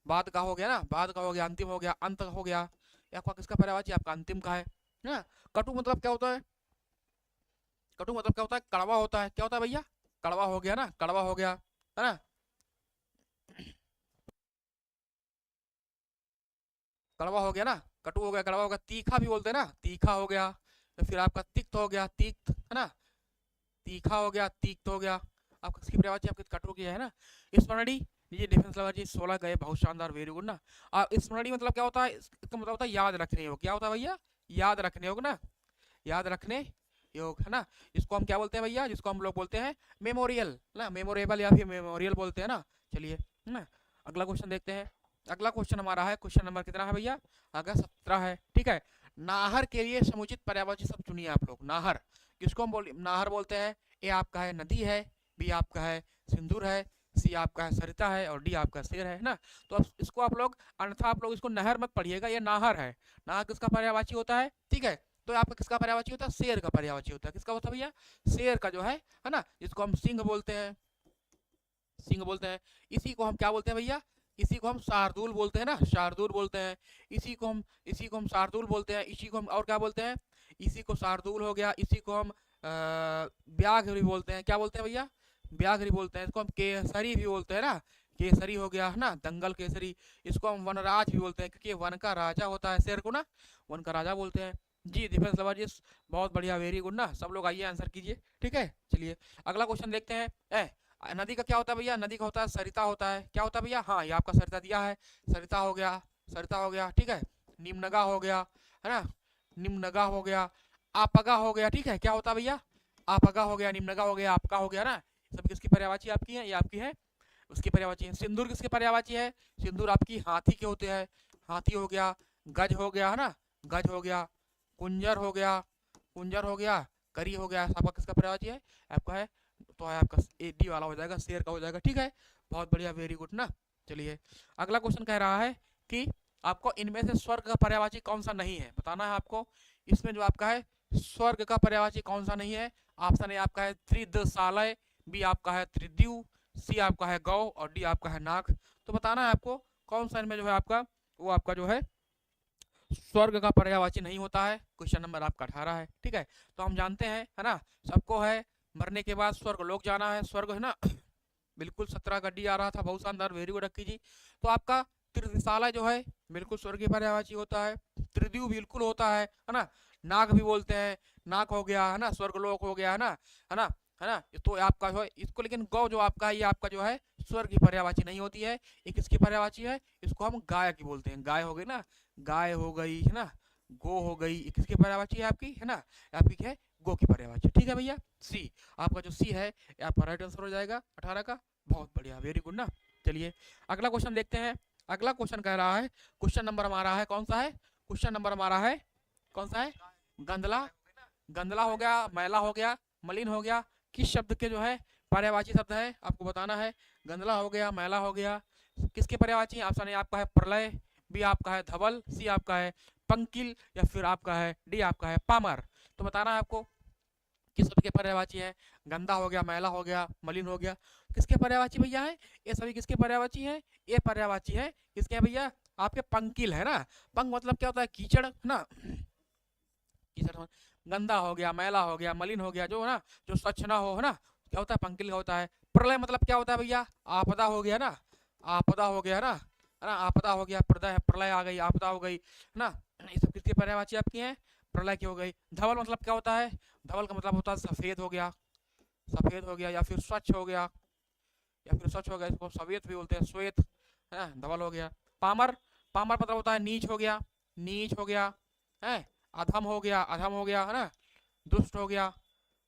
[SPEAKER 1] बाद का हो गया ना, बाद का हो गया, अंतिम हो गया, अंत हो गया। ये आपका किसका पर्यायवाची? आपका अंतिम का है ना। कटु मतलब क्या होता है? कटु मतलब क्या होता है? कड़वा होता है। क्या होता है भैया? कड़वा हो गया ना, कड़वा हो गया, है ना। कड़वा हो गया ना, कटु हो गया, कड़वा हो गया। तीखा भी बोलते हैं ना, तीखा हो गया। तो फिर आपका तिक्त हो गया, तिक्त, है ना। तीखा हो गया, तिक्त हो गया। आपका किसकी पर्यायवाची? आपके कटु की है ना। स्मरणीय, ये डिफेंस लवर जी 16 गए, बहुत शानदार, वेरी गुड ना। स्मरणीय मतलब क्या होता है? इसका मतलब होता है याद रखने योग। क्या होता है भैया? याद रखने योग ना, याद रखने योग, है ना। इसको हम क्या बोलते हैं भैया? जिसको हम लोग बोलते हैं मेमोरियल ना, मेमोरेबल या फिर मेमोरियल बोलते हैं ना। चलिए, है ना। अगला क्वेश्चन देखते हैं। अगला क्वेश्चन हमारा है, क्वेश्चन नंबर कितना है भैया? अगला 17 है, ठीक है। नाहर के लिए समुचित पर्यायवाची शब्द चुनिए आप लोग। नाहर किसको हम नाहर बोलते हैं? ए आपका है नदी है, बी आपका है सिंदूर है, सी आपका है सरिता है, और डी आपका शेर है ना। तो अब इसको आप लोग, अन्यथा आप लोग इसको नहर मत पढ़िएगा, ये नाहर है। नाहर किसका पर्यायवाची होता है? ठीक है। तो आपका किसका पर्यायवाची होता है? शेर का पर्यायवाची होता है। किसका होता है भैया? शेर का जो है ना, जिसको हम सिंह बोलते हैं, सिंह बोलते हैं। इसी को हम क्या बोलते हैं भैया? इसी को हम शार्दुल बोलते हैं ना, शार्दुल बोलते हैं। इसी को हम शार्दुल बोलते हैं। इसी को हम और क्या बोलते हैं? इसी को शार्दुल हो गया। इसी को हम व्याघ्र भी बोलते हैं। क्या बोलते हैं भैया? व्याघ्र बोलते हैं। इसको हम केसरी भी बोलते हैं ना, केसरी हो गया, है ना, दंगल केसरी। इसको हम वनराज भी बोलते हैं, क्योंकि वन का राजा होता है शेर को ना, वन का राजा बोलते हैं जी। डिफेंस लवर जी बहुत बढ़िया, वेरी गुड ना। सब लोग आइए आंसर कीजिए, ठीक है। चलिए अगला क्वेश्चन देखते हैं। नदी का क्या होता है भैया? नदी का होता है सरिता होता है। क्या होता है भैया? हाँ, ये आपका सरिता दिया है, सरिता हो गया, सरिता हो गया, ठीक है। निम्नगा हो गया, है ना, निम्नगा हो गया, आपगा हो गया, ठीक है। क्या होता है भैया? आपगा हो गया, निम्नगा हो गया, आपका हो गया ना, सब किसकी पर्यायवाची आपकी है, ये आपकी है, उसकी पर्यायवाची है। सिंदूर किसकी पर्यायवाची है, सिंदूर आपकी हाथी के होते हैं, हाथी हो गया, गज हो गया है ना, गज हो गया, कुंजर हो गया, कुंजर हो गया, करी हो गया, आपका किसका पर्यायवाची है, आपका है, तो है आपका ए डी वाला हो जाएगा, शेर का हो जाएगा। ठीक है, बहुत बढ़िया, वेरी गुड ना। चलिए अगला क्वेश्चन कह रहा है कि आपको इनमें से स्वर्ग का पर्यायवाची कौन सा नहीं है, बताना है आपको। इसमें जो आपका है स्वर्ग का पर्यायवाची कौन सा नहीं है, ऑप्शन ए आपका है त्रिदशालय, बी आपका है त्रिद्यू, सी आपका है गौ और डी आपका है नाग। तो बताना है आपको कौन सा इनमें जो है आपका, वो आपका जो है स्वर्ग का पर्यायवाची नहीं होता है। क्वेश्चन नंबर आपका 18 है। ठीक है, तो हम जानते हैं है ना, सबको है मरने के बाद स्वर्ग लोक जाना है, स्वर्ग है ना बिल्कुल 17 गड्डी आ रहा था, बहुत शानदार, वेरी गुड रखी जी। तो आपका त्रिशाला जो है बिल्कुल स्वर्ग की पर्यायवाची होता है, त्रिद्यू बिल्कुल होता है ना, नाग भी बोलते हैं, नाग हो गया है ना, स्वर्गलोक हो गया है ना, है ना, है ना। तो आपका जो है इसको, लेकिन गौ जो आपका है ये आपका जो है स्वर्ग की पर्यायवाची नहीं होती है, ये किसकी पर्यायवाची है, इसको हम गाय की बोलते हैं, गाय हो गई ना, गाय हो गई है ना, गो हो गई, ये किसकी पर्यायवाची है आपकी, है ना, आपकी क्या है, गो की पर्यायवाची। ठीक है भैया, सी आपका जो सी है ये आपका राइट आंसर हो जाएगा 18 का, बहुत बढ़िया, वेरी गुड ना। चलिए अगला क्वेश्चन देखते हैं। अगला क्वेश्चन कह रहा है, क्वेश्चन नंबर हमारा है कौन सा है, क्वेश्चन नंबर हमारा है कौन सा है, गंदला, गंदला हो गया, मैला हो गया, मलिन हो गया, किस शब्द के जो है पर्यायवाची शब्द है आपको बताना है। गंदला हो गया, मैला हो गया, किसके पर्यायवाची, ऑप्शन ए आपका है प्रलय, बी आपका है धवल, सी आपका है पंकिल या फिर आपका है डी आपका है पामर। तो बताना है आपको किस शब्द के पर्यायवाची है, गंदा हो गया, मैला हो गया, मलिन हो गया, किसके पर्यायवाची भैया है, ये सभी किसके पर्यायवाची है, ये पर्यायवाची है किसके है भैया, आपके पंकिल है ना। पंक मतलब क्या होता है, कीचड़ है ना, कीचड़, गंदा हो गया, मैला हो गया, मलिन हो गया, जो है ना, जो स्वच्छ ना हो, है ना, क्या होता है, पंकिल का होता है। प्रलय मतलब क्या होता है भैया, आपदा हो गया ना, आपदा हो गया ना, है ना, आपदा हो गया, प्रलय आ गई, आपदा हो गई, है ना, ये सब किसकी पर्यायवाची आपकी है, प्रलय की हो गई। धवल मतलब क्या होता है, धवल का मतलब होता है सफेद हो गया, सफेद हो गया, या फिर स्वच्छ हो गया, या फिर स्वच्छ हो गया, इसको सफेद भी बोलते हैं, श्वेत, है ना, धवल हो गया। पामर, पामर मतलब होता है नीच हो गया, नीच हो गया, है, अधम हो गया, अधम हो गया, है ना, दुष्ट हो गया,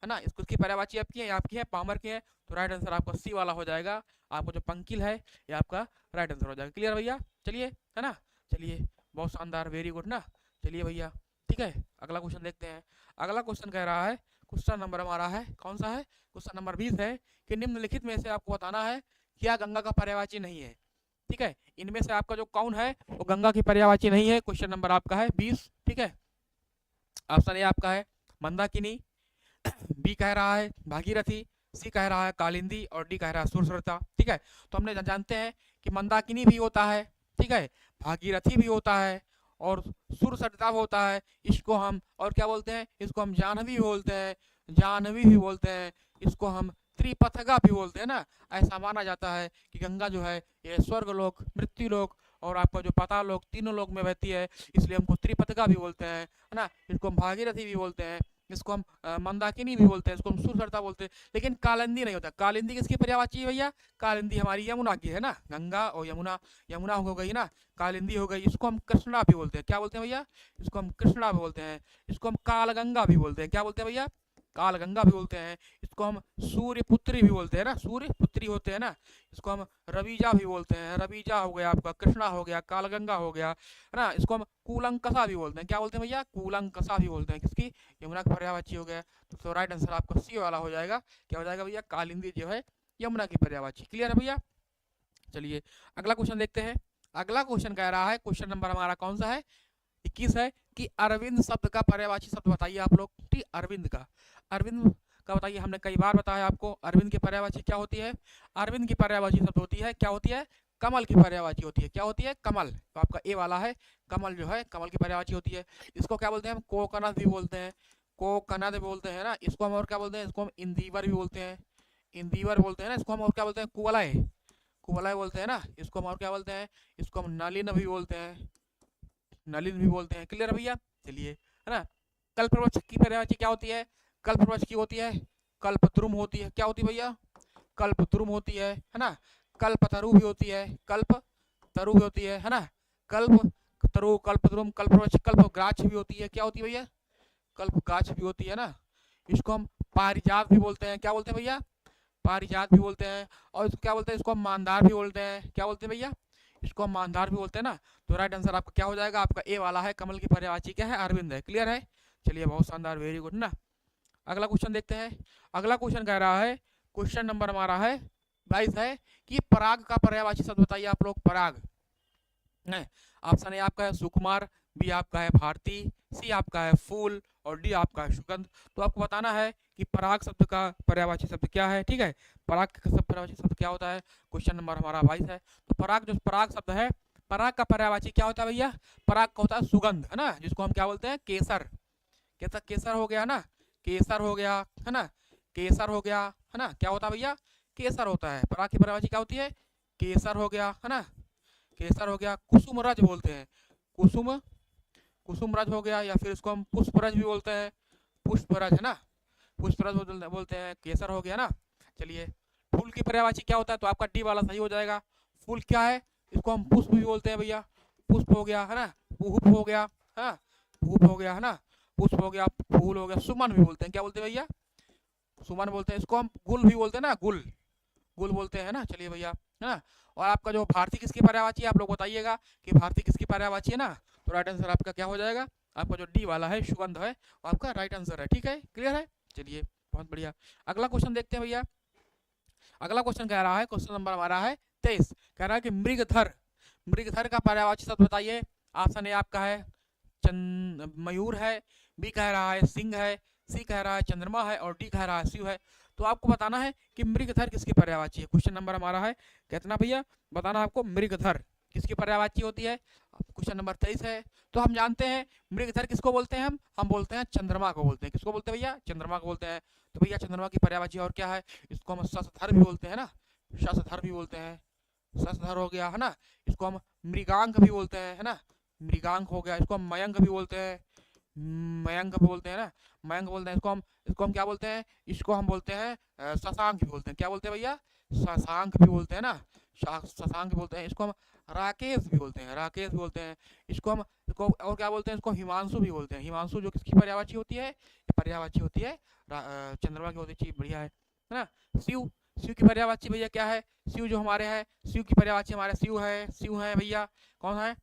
[SPEAKER 1] है ना, इसको इसकी पर्यायवाची आपकी है, आपकी है पामर की है। तो राइट आंसर आपका सी वाला हो जाएगा, आपको जो पंकिल है ये आपका राइट आंसर हो जाएगा। क्लियर भैया, चलिए है ना, चलिए बहुत शानदार, वेरी गुड ना। चलिए भैया ठीक है, अगला क्वेश्चन देखते हैं। अगला क्वेश्चन कह रहा है, क्वेश्चन नंबर हमारा है कौन सा है, क्वेश्चन नंबर 20 है कि निम्नलिखित में से आपको बताना है क्या गंगा का पर्यायवाची नहीं है। ठीक है, इनमें से आपका जो कौन है वो गंगा की पर्यायवाची नहीं है। क्वेश्चन नंबर आपका है 20। ठीक है, ऑप्शन ए आपका है मंदाकिनी, बी कह रहा है भागीरथी, सी कह रहा है कालिंदी और डी कह रहा है सुरसरता। ठीक है, तो हमने जानते हैं कि मंदाकिनी भी होता है, ठीक है, भागीरथी भी होता है और सुरसरता होता है। इसको हम और क्या बोलते हैं, इसको हम जाह्नवी बोलते हैं, जाह्नवी भी बोलते हैं, इसको हम त्रिपथगा भी बोलते हैं ना। ऐसा माना जाता है कि गंगा जो है ये स्वर्गलोक, मृत्युलोक और आपका जो पाताल लोक, तीनों लोक में बहती है, इसलिए हमको त्रिपथगा भी बोलते हैं, है ना। इसको हम भागीरथी भी बोलते हैं, इसको हम मंदाकिनी भी बोलते हैं, इसको हम सुरसरता बोलते हैं, लेकिन कालिंदी नहीं होता। कालिंदी किसकी पर्यायवाची है भैया, कालिंदी हमारी यमुना की है ना, गंगा और यमुना, यमुना हो गई ना, कालिंदी हो गई, इसको हम कृष्णा भी बोलते हैं। क्या बोलते हैं भैया, इसको हम कृष्णा भी बोलते हैं, इसको हम कालगंगा भी बोलते हैं। क्या बोलते हैं भैया, कालगंगा भी बोलते हैं, इसको हम सूर्य पुत्री भी बोलते हैं ना, सूर्य पुत्री होते हैं ना, इसको हम रवीजा भी बोलते हैं, रवीजा हो गया आपका, कृष्णा हो गया, कालगंगा हो गया, है ना, इसको हम कूलंकसा भी बोलते हैं। क्या बोलते हैं भैया, कूलंकसा भी बोलते हैं, किसकी, यमुना का पर्यायवाची हो गया। तो राइट आंसर आपका सी वाला हो जाएगा, क्या हो जाएगा भैया, कालिंदी जो है यमुना की पर्यायवाची। क्लियर है भैया, चलिए अगला क्वेश्चन देखते हैं। अगला क्वेश्चन कह रहा है, क्वेश्चन नंबर हमारा कौन सा है, 21 है कि अरविंद शब्द का पर्यायवाची शब्द बताइए आप लोग। ठीक, अरविंद का, अरविंद का बताइए। हमने कई बार बताया आपको अरविंद की पर्यायवाची क्या होती है, अरविंद की पर्यायवाची शब्द होती है, क्या होती है, कमल की पर्यायवाची होती है। क्या होती है, कमल। तो आपका ए वाला है, कमल जो है कमल की पर्यायवाची होती है। इसको क्या बोलते हैं हम, कोकनद भी बोलते हैं, कोकनद बोलते हैं ना। इसको हम और क्या बोलते हैं, इसको हम इंदीवर भी बोलते हैं, इंदीवर बोलते हैं ना। इसको हम और क्या बोलते हैं, कुवलय, कुवलय बोलते हैं ना। इसको हम और क्या बोलते हैं, इसको हम नलिन भी बोलते हैं, नलिन भी बोलते हैं। क्लियर भैया, चलिए है ना। कल्पवृक्ष की पर्यायवाची क्या होती है, कल्पवृक्ष की होती है कल्पद्रुम होती है। क्या होती है भैया, कल्पद्रुम होती है ना। कल्पतरु भी होती है, कल्पतरु भी होती है ना। कल्पतरु, कल्पद्रुम, कल्पवृक्ष, कल्पगाछ भी होती है। क्या होती है भैया, कल्पगाछ भी होती है ना। इसको हम पारिजात भी बोलते हैं, क्या बोलते हैं भैया, पारिजात भी बोलते हैं। और इसको क्या बोलते हैं, इसको हम मानदार भी बोलते हैं, क्या बोलते हैं भैया, इसको हम मानदार भी बोलते हैं ना। तो राइट आंसर आपका क्या हो जाएगा, आपका ए वाला है, कमल की पर्यायवाची क्या है, अरविंद है। क्लियर है, चलिए बहुत शानदार, वेरी गुड ना। अगला क्वेश्चन देखते हैं। अगला क्वेश्चन कह रहा है, क्वेश्चन नंबर हमारा है 22 है कि पराग का पर्यायवाची शब्द बताइए आप लोग। पराग है, ऑप्शन ए आपका है सुकुमार, बी आपका है भारती, सी आपका है फूल और डी आपका है सुगंध। तो आपको बताना है कि पराग शब्द का पर्यायवाची शब्द क्या है। ठीक है, पराग का पर्यायवाची शब्द क्या होता है, क्वेश्चन नंबर हमारा 22 है। तो पराग, जो पराग शब्द है, पराग का पर्यायवाची क्या होता है भैया, पराग का होता है सुगंध, है ना, जिसको हम क्या बोलते हैं, केसर। कैसा, केसर हो गया ना, केसर हो गया, है ना, केसर हो गया, है ना, क्या होता है भैया, केसर होता है। पराग की पर्यायवाची क्या होती है, केसर हो गया, है ना, केसर हो गया। कुसुमरज बोलते हैं, कुसुमरज हो गया, या फिर इसको हम पुष्परज भी बोलते हैं, पुष्परज, है ना, पुष्परज बोलते हैं, केसर हो गया ना। चलिए, फूल की पर्यायवाची क्या होता है, तो आपका डी वाला सही हो जाएगा। फूल क्या है, इसको हम पुष्प भी बोलते हैं भैया, पुष्प हो गया, है ना, पुष्प हो गया, है, पुष्प हो गया, है ना, पुष्प हो गया, फूल हो गया। सुमन भी बोलते हैं, क्या बोलते हैं भैया, सुमन बोलते हैं। इसको हम गुल भी बोलते हैं ना, गुल, गुल बोलते हैं ना। चलिए भैया, है ना। और आपका जो भारती किसकी पर्यायवाची है, आप लोग बताइएगा कि भारती किसकी पर्यायवाची है ना। तो राइट आंसर आपका क्या हो जाएगा, आपका जो डी वाला है सुगंध है, आपका राइट आंसर है। ठीक है, क्लियर है, चलिए बहुत बढ़िया। अगला क्वेश्चन देखते हैं भैया। अगला क्वेश्चन कह रहा है, क्वेश्चन नंबर हमारा है 23, कह रहा है कि मृगधर, मृगधर का पर्यायवाची शब्द बताइए। ऑप्शन ए आपका है मयूर है, बी कह रहा है सिंह है, सी कह रहा है चंद्रमा है और डी कह रहा है शिव है। तो आपको बताना है कि मृगधर किसकी पर्यायवाची है। क्वेश्चन नंबर हमारा है, कितना भैया, बताना आपको मृगधर किसकी पर्यायवाची होती है। क्वेश्चन नंबर 23 है। तो हम जानते हैं मृगधर किसको बोलते हैं, हम बोलते हैं चंद्रमा को बोलते हैं। किसको बोलते हैं भैया, चंद्रमा को बोलते हैं। तो भैया चंद्रमा की पर्यायवाची और क्या है, इसको हम शशधर भी बोलते हैं ना, शशधर भी बोलते हैं, शशधर हो गया, है ना। इसको हम मृगांक भी बोलते हैं, है ना, मृगांक हो गया। इसको हम मयंक भी बोलते हैं, मयंक भी बोलते हैं ना, मयंक बोलते हैं। इसको हम क्या बोलते हैं, इसको हम बोलते हैं शशांक भी बोलते हैं। क्या बोलते हैं भैया, शशांक भी बोलते हैं ना, शशांक बोलते हैं। इसको हम राकेश भी बोलते हैं, राकेश भी बोलते हैं। इसको और क्या बोलते हैं, इसको हिमांशु भी बोलते हैं, हिमांशु, जो किसकी पर्यायवाची होती है, पर्यायवाची होती है चंद्रमा की होती है। बढ़िया है ना। शिव, शिव की पर्यायवाची भैया क्या है, शिव जो हमारे हैं, शिव की पर्यायवाची हमारे शिव है, शिव है भैया, कौन है,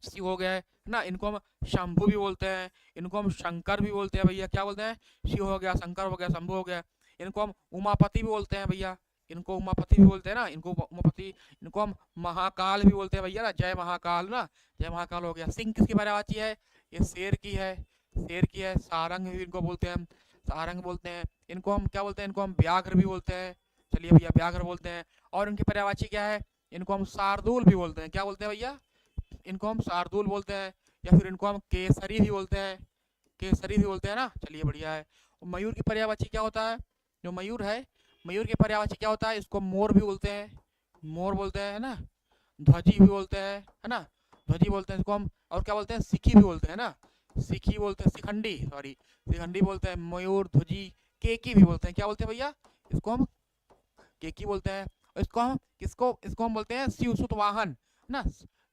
[SPEAKER 1] शिव हो गया है ना। इनको हम शंभु भी बोलते हैं, इनको हम शंकर भी बोलते हैं भैया, क्या बोलते हैं, शिव हो गया, शंकर हो गया, शंभु हो गया। इनको हम उमापति भी बोलते हैं भैया, इनको उमापति भी बोलते हैं ना, इनको उमापति। इनको हम महाकाल भी बोलते हैं भैया ना, जय महाकाल ना, जय महाकाल हो गया। सिंह किसकी पर्यायवाची है, ये शेर की है, शेर की है। सारंग भी इनको बोलते हैं हम, सारंग बोलते हैं। इनको हम क्या बोलते हैं, इनको हम व्याघ्र भी बोलते हैं। चलिए भैया, व्याघ्र बोलते हैं। और इनकी पर्यायवाची क्या है, इनको हम शार्दूल भी बोलते हैं। क्या बोलते हैं भैया, इनको हम शार्दूल बोलते हैं, या फिर इनको हम केसरी भी बोलते हैं, केसरी भी बोलते हैं ना। चलिए बढ़िया है। मयूर की पर्यायवाची क्या होता है, जो मयूर है, मयूर की पर्यायवाची क्या होता है, इसको मोर भी बोलते हैं, मोर बोलते हैं, है ना। ध्वजी भी बोलते हैं, है ना, ध्वजी बोलते हैं इसको हम। और क्या बोलते हैं, सिखी भी बोलते हैं ना, सिखी बोलते हैं, शिखंडी, सॉरी, शिखंडी बोलते हैं। मयूर, ध्वजी, केकी भी बोलते हैं। क्या बोलते हैं भैया, इसको हम केकी बोलते हैं। इसको हम बोलते हैं शिव सुत वाहन ना,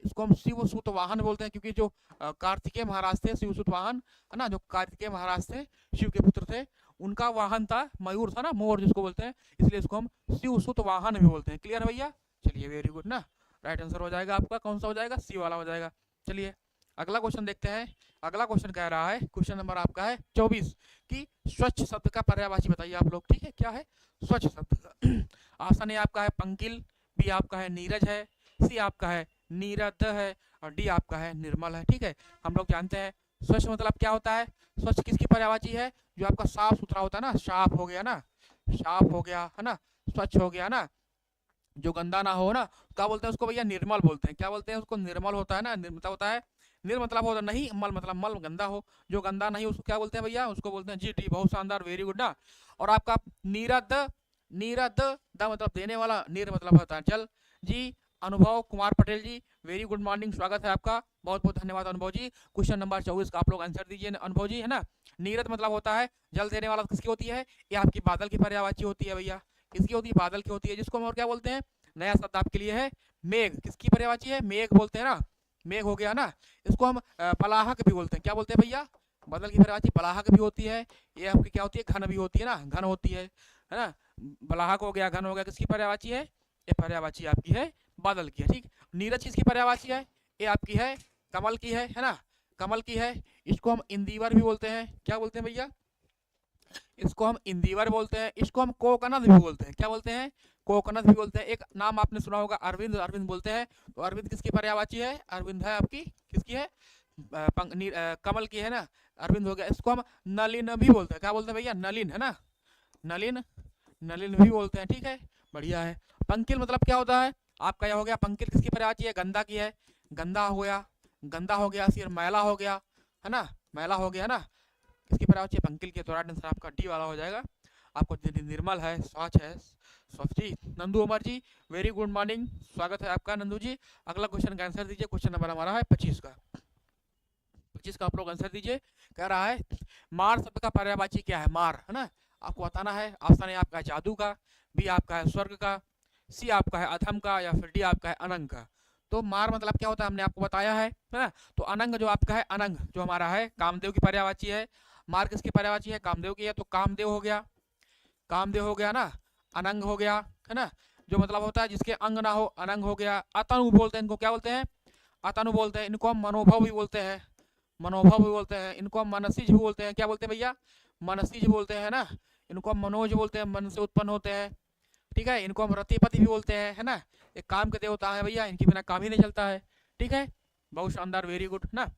[SPEAKER 1] इसको हम शिव सुत वाहन बोलते हैं, क्योंकि जो कार्तिकेय महाराज थे, शिव सुत वाहन, है ना, जो कार्तिकेय महाराज थे, शिव के पुत्र थे, उनका वाहन था मयूर था ना, मोर जिसको बोलते हैं, इसलिए इसको हम शिव सुत वाहन भी बोलते हैं। क्लियर भैया, चलिए वेरी गुड ना। राइट आंसर हो जाएगा आपका, कौन सा हो जाएगा, सी वाला हो जाएगा। चलिए अगला क्वेश्चन देखते हैं। अगला क्वेश्चन कह रहा है, क्वेश्चन नंबर आपका है 24 कि स्वच्छ शब्द का पर्यायवाची बताइए आप लोग। ठीक है, क्या है स्वच्छ शब्द का। ऑप्शन ए आपका है पंकिल, बी आपका है नीरज है, सी आपका है नीरद है और डी आपका है निर्मल है। ठीक है, हम लोग जानते हैं स्वच्छ मतलब क्या होता है। स्वच्छ किसकी पर्यायवाची है, जो आपका साफ सुथरा होता है ना, साफ हो गया ना, साफ हो गया, है ना, स्वच्छ हो गया ना, जो गंदा ना हो ना, क्या बोलते हैं उसको भैया, निर्मल बोलते हैं। क्या बोलते हैं उसको, निर्मल होता है ना, मतलब होता है, निर मतलब होता नहीं, मल मतलब मल गंदा हो, जो गंदा नहीं उसको क्या बोलते हैं भैया, उसको बोलते हैं जी डी, बहुत शानदार, वेरी गुड ना। और आपका नीरद, नीरद द मतलब देने वाला, नीर मतलब होता है जल। जी अनुभव कुमार पटेल जी, वेरी गुड मॉर्निंग, स्वागत है आपका, बहुत बहुत धन्यवाद अनुभव जी। क्वेश्चन नंबर 24 का आप लोग आंसर दीजिए अनुभव जी, है ना। नीरद मतलब होता है जल देने वाला, किसकी होती है, ये आपकी बादल की पर्यायवाची होती है भैया, किसकी होती है, बादल की होती है, जिसको हम और क्या बोलते हैं, नया शब्द आपके लिए है मेघ, किसकी पर्यायवाची है, मेघ बोलते हैं ना, मेघ हो गया ना। इसको हम पलाहक भी बोलते हैं, क्या बोलते हैं भैया, बदल की पर्यायवाची बलाहक भी होती है, ये आपकी क्या होती है, घन भी होती है ना, घन होती है ना। बलाहक हो गया, घन हो गया, किसकी पर्यायवाची है, ये पर्यायवाची आपकी है बादल की है। ठीक, नीरज किसकी पर्यायवाची है, ये आपकी है कमल की है ना, कमल की है। इसको हम इंदिवर भी बोलते हैं, क्या बोलते हैं भैया, इसको हम इंदिवर बोलते हैं, इसको हम कोकनद भी बोलते हैं, क्या बोलते हैं, कोकनद भी बोलते हैं। एक नाम आपने सुना होगा अरविंद, अरविंद बोलते हैं, तो अरविंद किसकी पर्यायवाची है, अरविंद है आपकी किसकी है, कमल की है ना, अरविंद हो गया। इसको हम नलिन भी बोलते हैं, क्या बोलते हैं भैया, नलिन है ना, नलिन, नलिन भी बोलते हैं। ठीक है, बढ़िया है। पंकिल मतलब क्या होता है आपका, यह हो गया पंकिल किसकी पर्यायवाची है, गंदा की है, गंदा हो गया, गंदा हो गया, फिर मैला हो गया है ना, मैला हो गया ना, किसकी पर्यायवाची है, पंकिल के। तो राइट आंसर आपका डी वाला हो जाएगा। आपको निर्मल है, स्वच्छ है, स्वच्छ जी। नंदू उमर जी वेरी गुड मॉर्निंग, स्वागत है आपका नंदू जी। अगला क्वेश्चन का आंसर दीजिए, क्वेश्चन नंबर हमारा है 25 का, 25 का आप लोग आंसर दीजिए। कह रहा है मार शब्द का पर्यायवाची क्या है, मार है ना, आपको बताना है। ऑप्शन ए आपका है जादू का, बी आपका है स्वर्ग का, सी आपका है अधम का, या फिर डी आपका है अनंग का। तो मार मतलब क्या होता है हमने आपको बताया है ना। तो अनंग जो आपका है, अनंग जो हमारा है कामदेव की पर्यायवाची है। मार किसकी पर्यायवाची है, कामदेव की है, तो कामदेव हो गया, कामदेव हो गया ना, अनंग हो गया है ना, जो मतलब होता है जिसके अंग ना हो, अनंग हो गया। अतनु बोलते हैं इनको, क्या बोलते हैं, अतनु बोलते हैं। इनको हम मनोभव भी बोलते हैं, मनोभव भी बोलते हैं। इनको हम मनसीज भी बोलते हैं, क्या बोलते हैं भैया, मनसीज बोलते हैं ना। इनको हम मनोज बोलते हैं, मन से उत्पन्न होते हैं। ठीक है, इनको हम रतिपति भी बोलते हैं है ना, एक काम के देवता है भैया, इनके बिना काम ही नहीं चलता है। ठीक है, बहुत शानदार, वेरी गुड ना।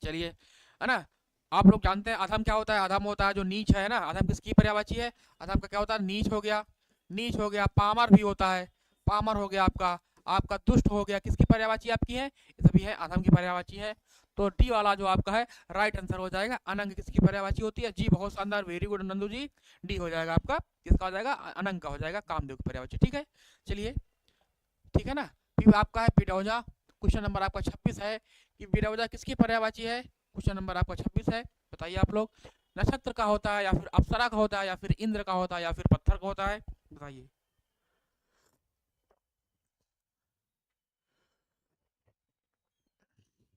[SPEAKER 1] चलिए है ना, आप लोग जानते हैं अधम क्या होता है, अधम होता है जो नीच है ना, अधम किसकी पर्यायवाची है, अधम का क्या होता है, नीच हो गया, नीच हो गया। पामर भी होता है, पामर हो गया आपका, आपका दुष्ट हो गया, किसकी पर्यायवाची आपकी है, ये सभी है अधम की पर्यायवाची है। तो डी वाला जो आपका है राइट आंसर हो जाएगा। अनंग किसकी पर्यायवाची होती है, जी बहुत शानदार, वेरी गुड नंदू जी, डी हो जाएगा आपका, किसका हो जाएगा, अनंग का हो जाएगा, कामदेव की पर्यायवाची। ठीक है, चलिए ठीक है ना। फिर आपका है बिरौजा, क्वेश्चन नंबर आपका 26 है कि बिरौजा किसकी पर्यायवाची है, क्वेश्चन नंबर आपका 26 है, बताइए आप लोग। नक्षत्र का होता है, या फिर अप्सरा का होता है, या फिर इंद्र का होता है, या फिर पत्थर का होता है, बताइए।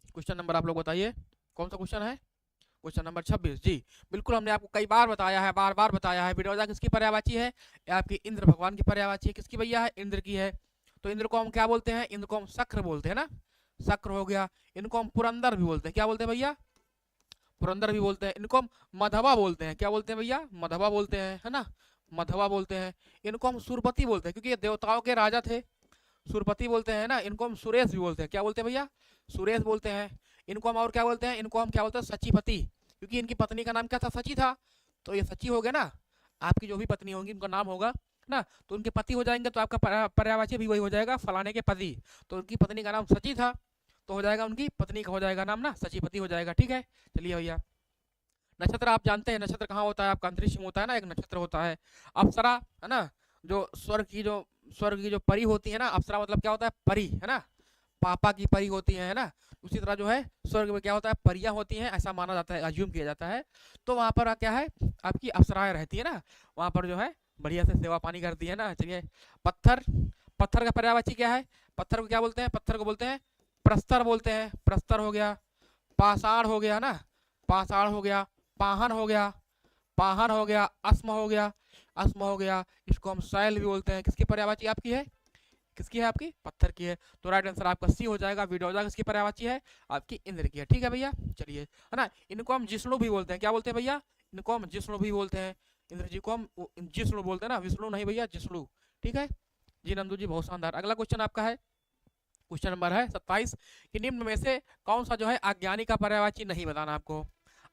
[SPEAKER 1] क्वेश्चन नंबर आप लोग बताइए, कौन सा क्वेश्चन है, क्वेश्चन नंबर 26 जी। बिल्कुल, हमने आपको कई बार बताया है, बार बार बताया है, बिरौजा किसकी पर्यायवाची है, आपकी इंद्र भगवान की पर्यायवाची है। किसकी भैया है, इंद्र की है। तो इंद्र को हम क्या बोलते हैं, इंद्र को हम शक्र बोलते हैं ना, शक्र हो गया। इनको हम पुरंदर भी बोलते हैं, क्या बोलते हैं भैया, पुरंदर भी बोलते हैं। इनको हम मधवा बोलते हैं, क्या बोलते हैं भैया, मधवा बोलते हैं है ना, मधवा बोलते हैं। इनको हम सुरपति बोलते हैं, क्योंकि ये देवताओं के राजा थे, सुरपति बोलते हैं ना। इनको हम सुरेश भी बोलते हैं, क्या बोलते हैं भैया, सुरेश बोलते हैं। इनको हम और क्या बोलते हैं, इनको हम क्या बोलते हैं, सचीपति, क्योंकि इनकी पत्नी का नाम क्या था, सची था, तो ये सची हो गया ना। आपकी जो भी पत्नी होंगी उनका नाम होगा ना, तो उनके पति हो जाएंगे, तो आपका पर्यायवाची भी वही हो जाएगा, फलाने के पति। तो उनकी पत्नी का नाम सची था, तो हो जाएगा उनकी पत्नी का हो जाएगा नाम ना, सचीपति हो जाएगा। ठीक है, चलिए भैया। नक्षत्र आप जानते हैं, नक्षत्र कहाँ होता है, आपका अंतरिक्ष में होता है ना, एक नक्षत्र होता है अप्सरा है ना, जो स्वर्ग की जो परी होती है ना, अप्सरा मतलब क्या होता है, परी है ना, पापा की परी होती है ना। उसी तरह जो है स्वर्ग में क्या होता है, परियां होती हैं, ऐसा माना जाता है, अज्यूम किया जाता है। तो वहां पर क्या है, आपकी अप्सराएं रहती है ना, वहां पर जो है बढ़िया से सेवा पानी करती है ना। चलिए, पत्थर, पत्थर का पर्यायवाची क्या है, पत्थर को क्या बोलते हैं, पत्थर को बोलते हैं प्रस्तर बोलते हैं, प्रस्तर हो गया। पाषाण हो गया ना, पाषाण हो गया। पाहन हो गया, पाहन हो गया। अस्म हो गया, अस्म हो गया। इसको हम शैल भी बोलते हैं, किसकी पर्यायवाची आपकी है, किसकी है, आपकी पत्थर की है। तो राइट आंसर आपका सी हो जाएगा, बिरौजा किसकी पर्यायवाची है, आपकी इंद्र की है। ठीक है भैया, चलिए है ना। इनको हम जिष्णु भी बोलते हैं, क्या बोलते हैं भैया, इनको हम जिष्णु भी बोलते हैं। इंद्र जी को हम जिष्णु बोलते हैं ना, विष्णु नहीं भैया, जिष्णु। ठीक है जी नंदू जी, बहुत शानदार। अगला क्वेश्चन आपका है, क्वेश्चन नंबर है 27 कि निम्न में से कौन सा जो है अज्ञानी का पर्यायवाची नहीं बताना आपको,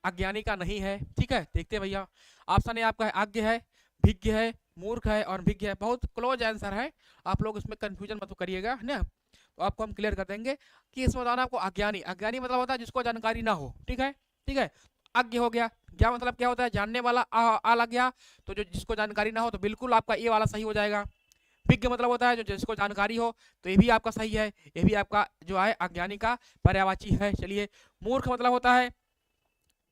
[SPEAKER 1] अज्ञानी का नहीं है। ठीक है, देखते हैं भैया। ऑप्शन ए आपका है आज्ञ है, भिज्ञ है, मूर्ख है और भिज्ञ है। बहुत क्लोज आंसर है, आप लोग इसमें कंफ्यूजन मत करिएगा है ना। तो आपको हम क्लियर कर देंगे कि इसमें बताना आपको अज्ञानी, अज्ञानी मतलब होता है जिसको जानकारी ना हो। ठीक है, ठीक है। अज्ञ हो गया, क्या मतलब क्या होता है, जानने वाला आ लग गया, तो जो जिसको जानकारी ना हो, तो बिल्कुल आपका ये वाला सही हो जाएगा। विज्ञ मतलब होता है जो जिसको जानकारी हो, तो ये भी आपका सही है, ये भी आपका जो है अज्ञानी का पर्यायवाची है। चलिए, मूर्ख मतलब होता है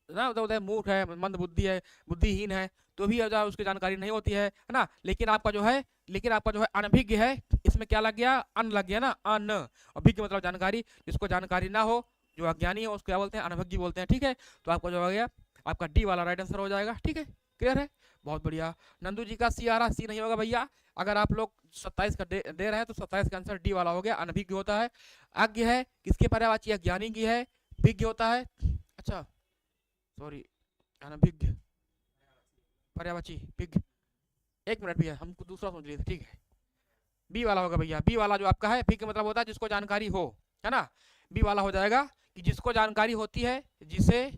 [SPEAKER 1] ना, होता है मूर्ख है, मंद बुद्धि है, बुद्धिहीन है, तो भी उसकी जानकारी नहीं होती है ना। लेकिन आपका जो है अनभिज्ञ है, इसमें क्या लग गया, अन लग गया ना, अन। और भिज्ञ मतलब जानकारी, जिसको जानकारी ना हो जो अज्ञानी है उसको क्या बोलते हैं, अनभिज्ञ बोलते हैं। ठीक है, तो आपका जो हो गया आपका डी वाला राइट आंसर हो जाएगा। ठीक है, क्लियर है, बहुत बढ़िया। नंदू जी का सी आ रहा, सी नहीं होगा भैया। अगर आप लोग 27 का दे रहे हैं तो 27 का आंसर डी वाला हो गया, अनभिज्ञ होता है। अज्ञ है किसके पर्यायवाची, अज्ञानी की है। विज्ञ होता है, अच्छा सॉरी, अनभिज्ञ पर्यायवाची विज्ञ, एक मिनट भैया हमको दूसरा सोच लिए थे। ठीक है, बी वाला होगा भैया, बी वाला जो आपका है, विज्ञ मतलब होता है जिसको जानकारी हो, है ना। बी वाला हो जाएगा कि जिसको जानकारी होती है, जिसे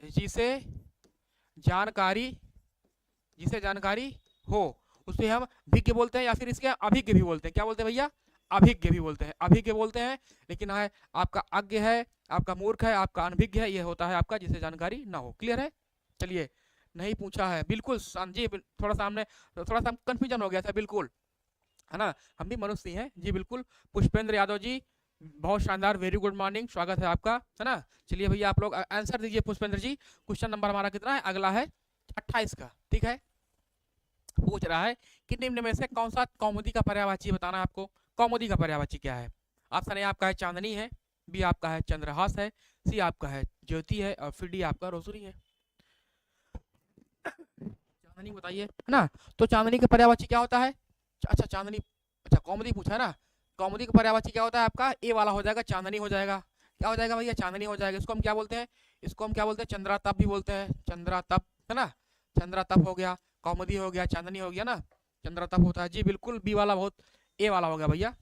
[SPEAKER 1] जिसे जानकारी जिसे जानकारी हो उसे हम विज्ञ बोलते हैं, या फिर इसके अभिज्ञ भी बोलते हैं। क्या बोलते हैं भैया, अभिज्ञ भी बोलते हैं, अभिज्ञ बोलते हैं। लेकिन है आपका अज्ञ है, आपका मूर्ख है, आपका अनभिज्ञ है, ये होता है आपका जिसे जानकारी ना हो। क्लियर है, चलिए। नहीं पूछा है, बिल्कुल जी, थोड़ा सा हमने थोड़ा सा कंफ्यूजन हो गया था, बिल्कुल, है ना, हम भी मनुष्य हैं जी, बिल्कुल। पुष्पेंद्र यादव जी, बहुत शानदार, वेरी गुड मॉर्निंग, स्वागत है आपका, है ना। चलिए भैया आप लोग आंसर दीजिए पुष्पेंद्र जी। क्वेश्चन नंबर हमारा कितना है, अगला है 28 का। ठीक है, पूछ रहा है कि निम्न में से कौन सा कौमुदी का पर्यायवाची बताना है आपको। कौमुदी का पर्यायवाची क्या है। ऑप्शन ए आपका है चांदनी है, बी आपका है चंद्रहास है, सी आपका है ज्योति है, और फिर डी आपका रोशनी है। चांदनी बताइए, है ना। तो चांदनी का पर्यायवाची क्या होता है, अच्छा चांदनी, अच्छा कौमुदी पूछा है ना। कौमुदी का पर्यायवाची क्या होता है आपका, ए वाला हो जाएगा, चांदनी हो जाएगा। क्या हो जाएगा भैया, चांदनी हो जाएगा। इसको हम क्या बोलते हैं, इसको हम क्या बोलते हैं, चंद्रातप भी बोलते हैं, चंद्रातप, है ना। चंद्रातप हो गया, कौमुदी हो गया, चांदनी हो गया ना, चंद्रातप होता है जी, बिल्कुल बी वाला बहुत ए वाला हो गया भैया।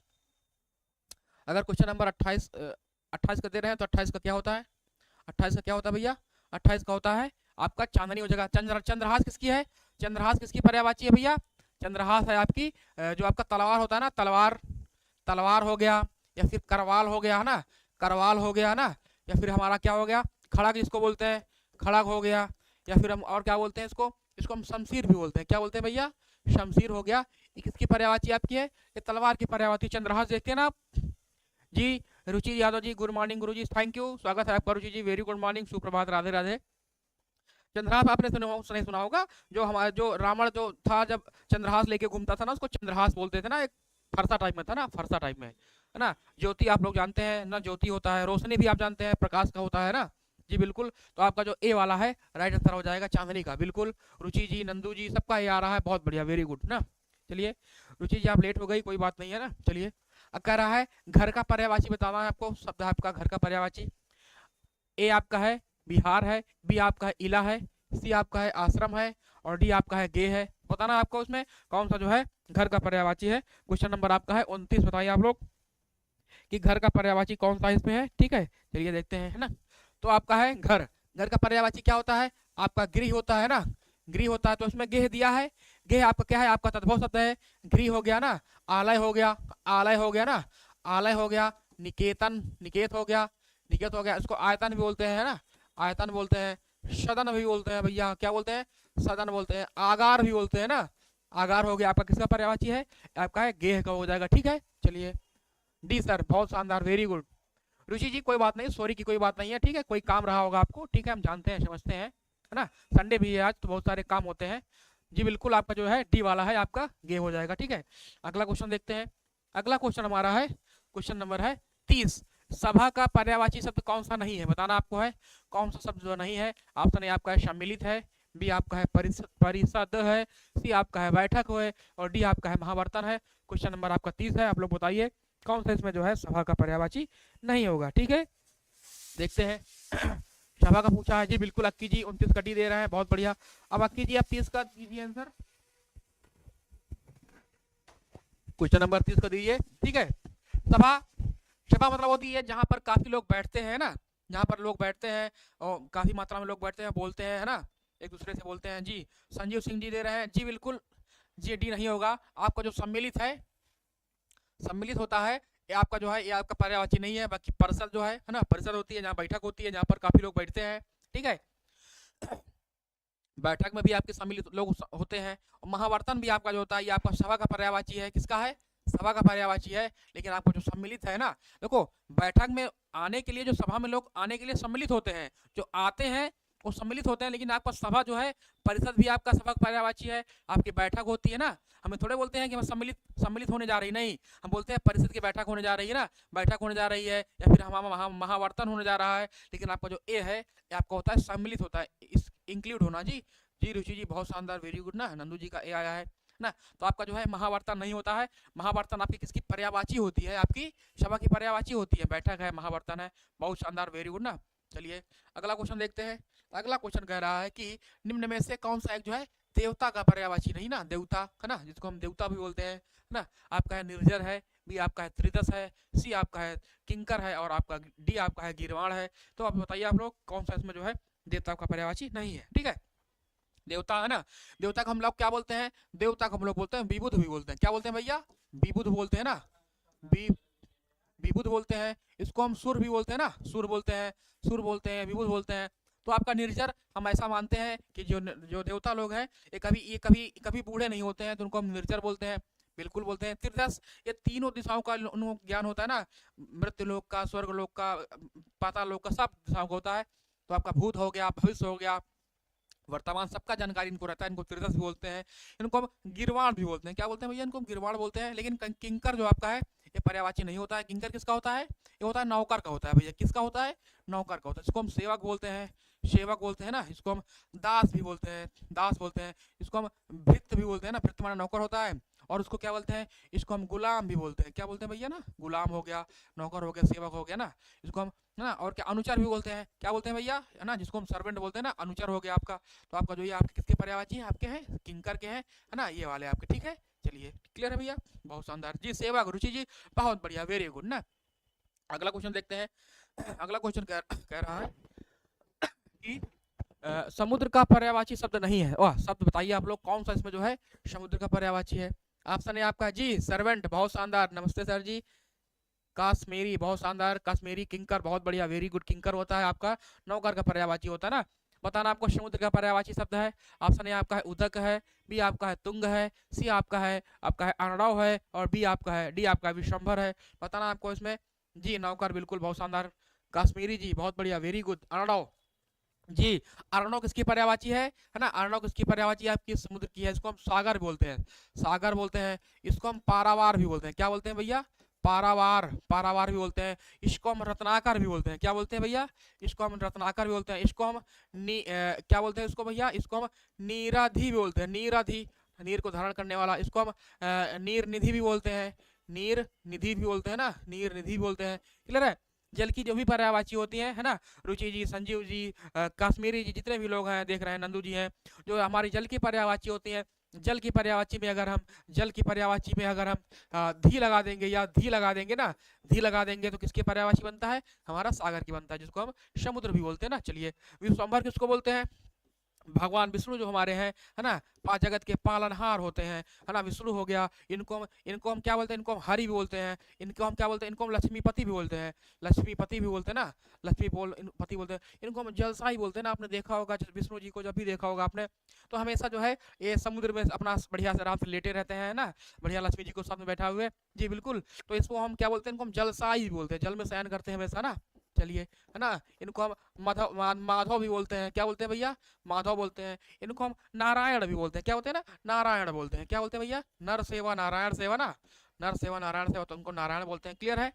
[SPEAKER 1] अगर क्वेश्चन नंबर 28 का दे रहे हैं तो 28 का क्या होता है, 28 का क्या होता है भैया, 28 का होता है आपका चांदनी हो जाएगा। चंद्रहास किसकी है, चंद्रहास किसकी पर्यायवाची है भैया, चंद्रहास है आपकी जो आपका तलवार होता है ना, तलवार, तलवार हो गया, या फिर करवाल हो गया, है ना, करवाल हो गया ना, या फिर हमारा क्या हो गया, खड़ग जिसको बोलते हैं, खड़ग हो गया, या फिर हम और क्या बोलते हैं इसको, इसको हम शमशीर भी बोलते हैं। क्या बोलते हैं भैया, शमशीर हो गया। ये किसकी पर्यायवाची आपकी है, ये तलवार की पर्यायवाची चंद्रहास, देखते हैं ना आप जी। रुचि Yadav ji, good morning Guru ji, thank you, स्वागत है आपका रुचि जी, वेरी गुड मॉर्निंग, सुप्रभात, राधे राधे। चंद्रहास आपने नहीं सुना होगा, जो हमारा जो रावण जो था, जब चंद्रहास लेके घूमता था ना, उसको चंद्रहास बोलते थे ना, एक फरसा टाइप में था ना, फरसा टाइप में, है ना। ज्योति आप लोग जानते हैं ना, ज्योति होता है, रोशनी भी आप जानते हैं, प्रकाश का होता है ना जी, बिल्कुल। तो आपका जो ए वाला है राइट आंसर हो जाएगा चांदनी का, बिल्कुल। रुचि जी, नंदू जी, सबका ए आ रहा है, बहुत बढ़िया, वेरी गुड ना। चलिए रुचि जी आप लेट हो गई, कोई बात नहीं है ना। चलिए अब कह रहा है घर का पर्यायवाची बताना है आपको, शब्द है आपका घर का पर्यायवाची। ए आपका है बिहार है, बी आपका है इला है, सी आपका है आश्रम है, और डी आपका है गे है। बताना आपको उसमें कौन सा जो है घर का पर्यायवाची है। क्वेश्चन नंबर आपका है 29, बताइए आप लोग कि घर का पर्यायवाची कौन सा इसमें है। ठीक है, चलिए देखते हैं, है ना। तो आपका है घर, घर का पर्यायवाची क्या होता है आपका, गृह होता है ना, गृह होता है। तो इसमें गेह दिया है, गेह आपका क्या है, आपका तद्भव शब्द है, गृह हो गया ना, आलय हो गया, आलय हो गया ना, आलय हो गया, निकेतन, निकेत हो गया, निकेत हो गया, इसको आयतन भी बोलते हैं ना, आयतन बोलते हैं, सदन भी बोलते हैं भैया, क्या बोलते हैं, सदन बोलते हैं, आगार भी बोलते हैं ना, आगार हो गया आपका किसका पर्यायवाची है, आपका है गेह का हो जाएगा। ठीक है, चलिए डी सर, बहुत शानदार, वेरी गुड। रुचि जी कोई बात नहीं, सॉरी की कोई बात नहीं है, ठीक है, कोई काम रहा होगा आपको, ठीक है, हम जानते हैं, समझते हैं, है ना। संडे भी है आज, तो बहुत सारे काम होते हैं जी, बिल्कुल। आपका जो है डी वाला है आपका गे हो जाएगा। ठीक है, अगला क्वेश्चन देखते हैं। अगला क्वेश्चन हमारा है क्वेश्चन नंबर है 30। सभा का पर्यायवाची शब्द कौन सा नहीं है, बताना आपको है कौन सा शब्द जो नहीं है। ऑप्शन ए आपका है सम्मिलित है, बी आपका है परिषद है, सी आपका है बैठक है, और डी आपका है महावर्तन है। क्वेश्चन नंबर आपका 30 है, आप लोग बताइए कौन सा इसमें जो है सभा का पर्यायवाची नहीं होगा। ठीक है, देखते हैं। सभा का पूछा है जी, बिल्कुल अक्की जी 29 का डी दे रहे हैं, बहुत बढ़िया। अब अक्की जी आप 30 का दीजिए आंसर, क्वेश्चन नंबर 30 का दीजिए। ठीक है, सभा, सभा मतलब होती है जहां पर काफी लोग बैठते हैं ना, जहां पर लोग बैठते हैं और काफी मात्रा में लोग बैठते हैं, बोलते हैं, है ना, एक दूसरे से बोलते हैं जी। संजीव सिंह जी दे रहे हैं जी, बिल्कुल जी, डी नहीं होगा। आपका जो सम्मिलित है, सम्मिलित होता है, ये आपका जो है ये आपका पर्यायवाची नहीं है। बाकी परिषद जो है ना, परिषद होती है जहाँ बैठक होती है, जहाँ पर काफी लोग बैठते हैं। ठीक है, बैठक में भी आपके सम्मिलित लोग होते हैं। और महावर्तन भी आपका जो होता है ये आपका सभा का पर्यायवाची है, किसका है, सभा का पर्यायवाची है। लेकिन आपको जो सम्मिलित है ना, देखो बैठक में आने के लिए, जो सभा में लोग आने के लिए सम्मिलित होते हैं, जो आते हैं वो सम्मिलित होते हैं, लेकिन आपका सभा जो है, परिषद भी आपका सभा का पर्यायवाची है। आपकी बैठक होती है ना, हमें थोड़े बोलते हैं कि हम सम्मिलित सम्मिलित होने जा रही, नहीं, हम बोलते हैं परिषद की बैठक होने जा रही है ना, बैठक होने जा रही है, या फिर हमारा महावर्तन होने जा रहा है। लेकिन आपका जो ए है, ये आपका होता है सम्मिलित होता है, इस इंक्लूड होना जी। जी रुचि जी बहुत शानदार, वेरी गुड ना, नंदू जी का ए आया है ना। तो आपका जो है महावर्तन नहीं होता है। महावर्तन आपकी किसकी पर्यायवाची होती है? आपकी सभा की पर्यायवाची होती है। बैठक है, महावर्तन है, बहुत शानदार, वेरी गुड ना। चलिए अगला क्वेश्चन देखते हैं। अगला क्वेश्चन कह रहा है कि निम्न में से कौन सा एक जो है देवता का पर्यायवाची नहीं ना, देवता है ना, जिसको हम देवता भी बोलते हैं ना। आपका है निर्जर है, बी आपका है त्रिदश है, सी आपका है किंकर है, और आपका डी आपका है गिरवाण है। तो आप बताइए आप लोग कौन सा इसमें जो है देवता का पर्यायवाची नहीं है? ठीक है, देवता है ना, देवता को हम लोग क्या बोलते हैं? देवता को हम लोग बोलते हैं विबुध भी बोलते हैं। क्या बोलते हैं भैया? विबुध बोलते हैं ना, विबुध बोलते हैं। इसको हम सुर भी बोलते हैं ना, सुर बोलते हैं, सुर बोलते हैं, विबुध बोलते हैं। तो आपका निर्जर हम ऐसा मानते हैं कि जो जो देवता लोग हैं ये कभी कभी बूढ़े नहीं होते हैं, तो उनको हम निर्जर बोलते हैं, बिल्कुल बोलते हैं। त्रिदश, ये तीनों दिशाओं का उनको ज्ञान होता है ना, मृत्यु लोक का, स्वर्ग लोक का, पाताल लोक का, सब दिशाओं का होता है। तो आपका भूत हो गया, भविष्य हो गया, वर्तमान, सबका जानकारी इनको रहता है। इनको त्रिदश भी बोलते हैं, इनको हम गिरवाण भी बोलते हैं। क्या बोलते हैं भैया? इनको गिरवाण बोलते हैं। लेकिन किंकर जो आपका है ये पर्यायवाची नहीं होता है। किंकर किसका होता है? ये होता है नौकर का होता है भैया। किसका होता है? नौकर का होता है। इसको हम सेवक बोलते हैं, सेवक बोलते हैं ना। इसको हम दास भी बोलते हैं, दास बोलते हैं। इसको हम भृत्य भी बोलते हैं ना, भृत्य माना नौकर होता है। और उसको क्या बोलते हैं? इसको हम गुलाम भी बोलते हैं। क्या बोलते हैं भैया ना? गुलाम हो गया, नौकर हो गया, सेवक हो गया ना। इसको हम है ना, और क्या अनुचर भी बोलते हैं। क्या बोलते हैं भैया? है ना, जिसको हम सर्वेंट बोलते हैं ना, अनुचर हो गया आपका। तो आपका जो ये आपके किसके पर्यायवाची है? आपके हैं किंकर के हैं, है ना, ये वाले आपके। ठीक है, चलिए क्लियर है भैया, बहुत शानदार जी। सेवक, रुचि जी बहुत बढ़िया, वेरी गुड ना। अगला क्वेश्चन देखते हैं। अगला क्वेश्चन कह रहा है कि समुद्र का पर्यायवाची शब्द नहीं है। वाह, शब्द बताइए आप लोग कौन सा इसमें जो है समुद्र का पर्यायवाची है? ऑप्शन है आपका जी सर्वेंट, बहुत शानदार, नमस्ते सर जी। काश्मीरी, बहुत शानदार, काश्मीरी। किंकर, बहुत बढ़िया, वेरी गुड। किंकर होता है आपका नौकर का पर्यायवाची होता है ना। बताना आपको समुद्र का पर्यायवाची शब्द है। ऑप्शन ए आपका है उदक है, बी आपका है तुंग है, सी आपका है अनड़व है, और बी आपका है डी आपका विश्वंभर है। बताना आपको इसमें जी नौकर, बिल्कुल बहुत शानदार। काश्मीरी जी बहुत बढ़िया, वेरी गुड। अनड़व जी, अरण्य किसकी पर्यायवाची है ना? अरण्य किसकी पर्यायवाची है? आपकी समुद्र की है। इसको हम सागर बोलते हैं, सागर बोलते हैं। इसको हम पारावार भी बोलते हैं। क्या बोलते हैं भैया? पारावार, पारावार भी बोलते हैं। इसको हम रत्नाकर भी बोलते हैं। क्या बोलते हैं भैया? इसको हम रत्नाकर भी बोलते हैं। इसको हम क्या बोलते हैं इसको भैया? इसको हम नीराधि भी बोलते हैं, नीराधि, नीर को धारण करने वाला। इसको हम नीर निधि भी बोलते हैं, नीर निधि भी बोलते हैं ना, नीर निधि बोलते हैं। क्लियर है? जल की जो भी पर्यायवाची होती है ना, रुचि जी, संजीव जी, काश्मीरी जी, जितने भी लोग हैं देख रहे हैं, नंदू जी हैं, जो हमारी जल की पर्यायवाची होती है, जल की पर्यायवाची में अगर हम धी लगा देंगे या धी लगा देंगे ना, धी लगा देंगे तो किसकी पर्यायवाची बनता है? हमारा सागर की बनता है, जिसको हम समुद्र भी बोलते हैं ना। चलिए, विश्वंभर किसको बोलते हैं? भगवान विष्णु जो हमारे हैं, है ना, पांच जगत के पालनहार होते हैं, है ना, विष्णु हो गया। इनको हम क्या बोलते हैं? इनको हम हरि भी बोलते हैं। इनको हम क्या बोलते हैं? इनको हम लक्ष्मीपति भी बोलते हैं, लक्ष्मीपति भी बोलते हैं ना, पति बोलते हैं। इनको हम जलसाई बोलते हैं ना। आपने देखा होगा विष्णु जी को, जब भी देखा होगा आपने, तो हमेशा जो है ये समुद्र में अपना बढ़िया से आराम से लेटे रहते हैं ना, बढ़िया, लक्ष्मी जी को सामने बैठा हुए। जी बिल्कुल। तो इसको हम क्या बोलते हैं? इनको हम जलसाई भी बोलते हैं, जल में शयन करते हैं हमेशा ना। चलिए, है ना, इनको हम माधव भी बोलते हैं। क्या बोलते हैं भैया? माधव बोलते हैं। इनको हम नारायण भी बोलते हैं। क्या बोलते हैं ना? नारायण बोलते हैं। क्या बोलते हैं भैया? नर सेवा नारायण सेवा ना, नर सेवा नारायण सेवा, तो उनको नारायण बोलते हैं। क्लियर है?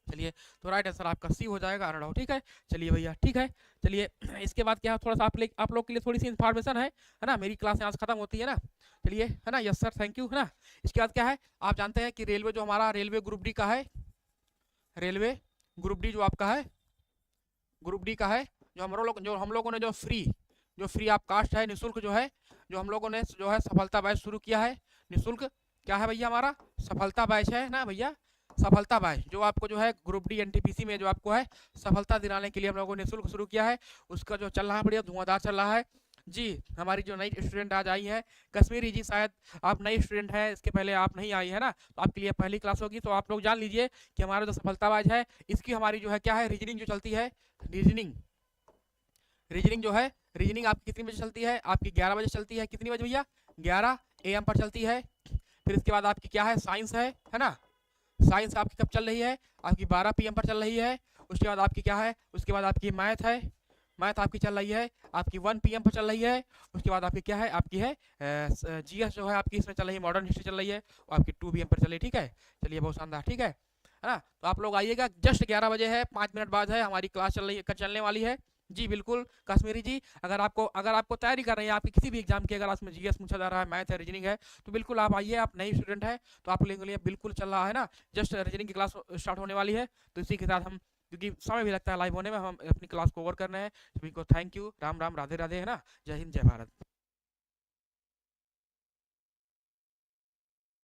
[SPEAKER 1] चलिए, तो राइट आंसर आपका सी हो जाएगा, अरड़व। ठीक है, चलिए भैया, ठीक है। चलिए, इसके बाद क्या थोड़ा सा आप लोग के लिए थोड़ी सी इन्फॉर्मेशन है ना। मेरी क्लास यहाँ से खत्म होती है ना। चलिए, है ना, यस सर, थैंक यू, है ना। इसके बाद क्या है, आप जानते हैं कि रेलवे जो हमारा रेलवे ग्रुप डी का है, रेलवे ग्रुप डी जो आपका है, ग्रुप डी का है, जो हम लोगों ने जो फ्री ऑफ कास्ट है, निःशुल्क जो है, जो हम लोगों ने जो है सफलता बैच शुरू किया है, निःशुल्क। क्या है भैया? हमारा सफलता बैच है ना भैया, सफलता बैच, जो आपको जो है ग्रुप डी एनटीपीसी में जो आपको है सफलता दिलाने के लिए हम लोगों ने निःशुल्क शुरू किया है। उसका जो चल रहा है बढ़िया धुआंधार चल रहा है जी। हमारी जो नई स्टूडेंट आज आई है, कश्मीरी जी, शायद आप नई स्टूडेंट हैं, इसके पहले आप नहीं आई है ना, तो आपके लिए पहली क्लास होगी। तो आप लोग जान लीजिए कि हमारा जो सफलता बैच है, इसकी हमारी जो है क्या है, रीजनिंग जो चलती है, रीजनिंग जो है, रीजनिंग आपकी कितनी बजे चलती है? आपकी 11 बजे चलती है। कितनी बजे भैया? 11 AM पर चलती है। फिर इसके बाद आपकी क्या है? साइंस है ना। साइंस आपकी कब चल रही है? आपकी 12 PM पर चल रही है। उसके बाद आपकी क्या है? उसके बाद आपकी मैथ है, मैथ आपकी चल रही है, आपकी 1 PM पर चल रही है। उसके बाद आपकी क्या है, आपकी है जीएस जो है आपकी इसमें चल रही है, मॉडर्न हिस्ट्री चल रही है, और आपकी 2 PM पर चल रही है। ठीक है, चलिए बहुत शानदार। ठीक है ना? तो आप लोग आइएगा, जस्ट 11 बजे है, 5 मिनट बाद है हमारी क्लास चल रही है, चलने वाली है। जी बिल्कुल कश्मीरी जी, अगर आपको तैयारी कर रहे हैं आपकी किसी भी एग्जाम की, अगर उसमें जीएस पूछा जा रहा है, मैथ है, रीजनिंग है, तो बिल्कुल आप आइए। आप नई स्टूडेंट है तो आप लोगों के लिए बिल्कुल चल रहा है ना, जस्ट रीजनिंग की क्लास स्टार्ट होने वाली है। तो इसी के साथ हम, क्योंकि समय भी लगता है लाइव होने में, हम अपनी क्लास को ओवर कर रहे हैं। सभी को थैंक यू, राम राम, राधे राधे, है ना। जय हिंद, जय भारत।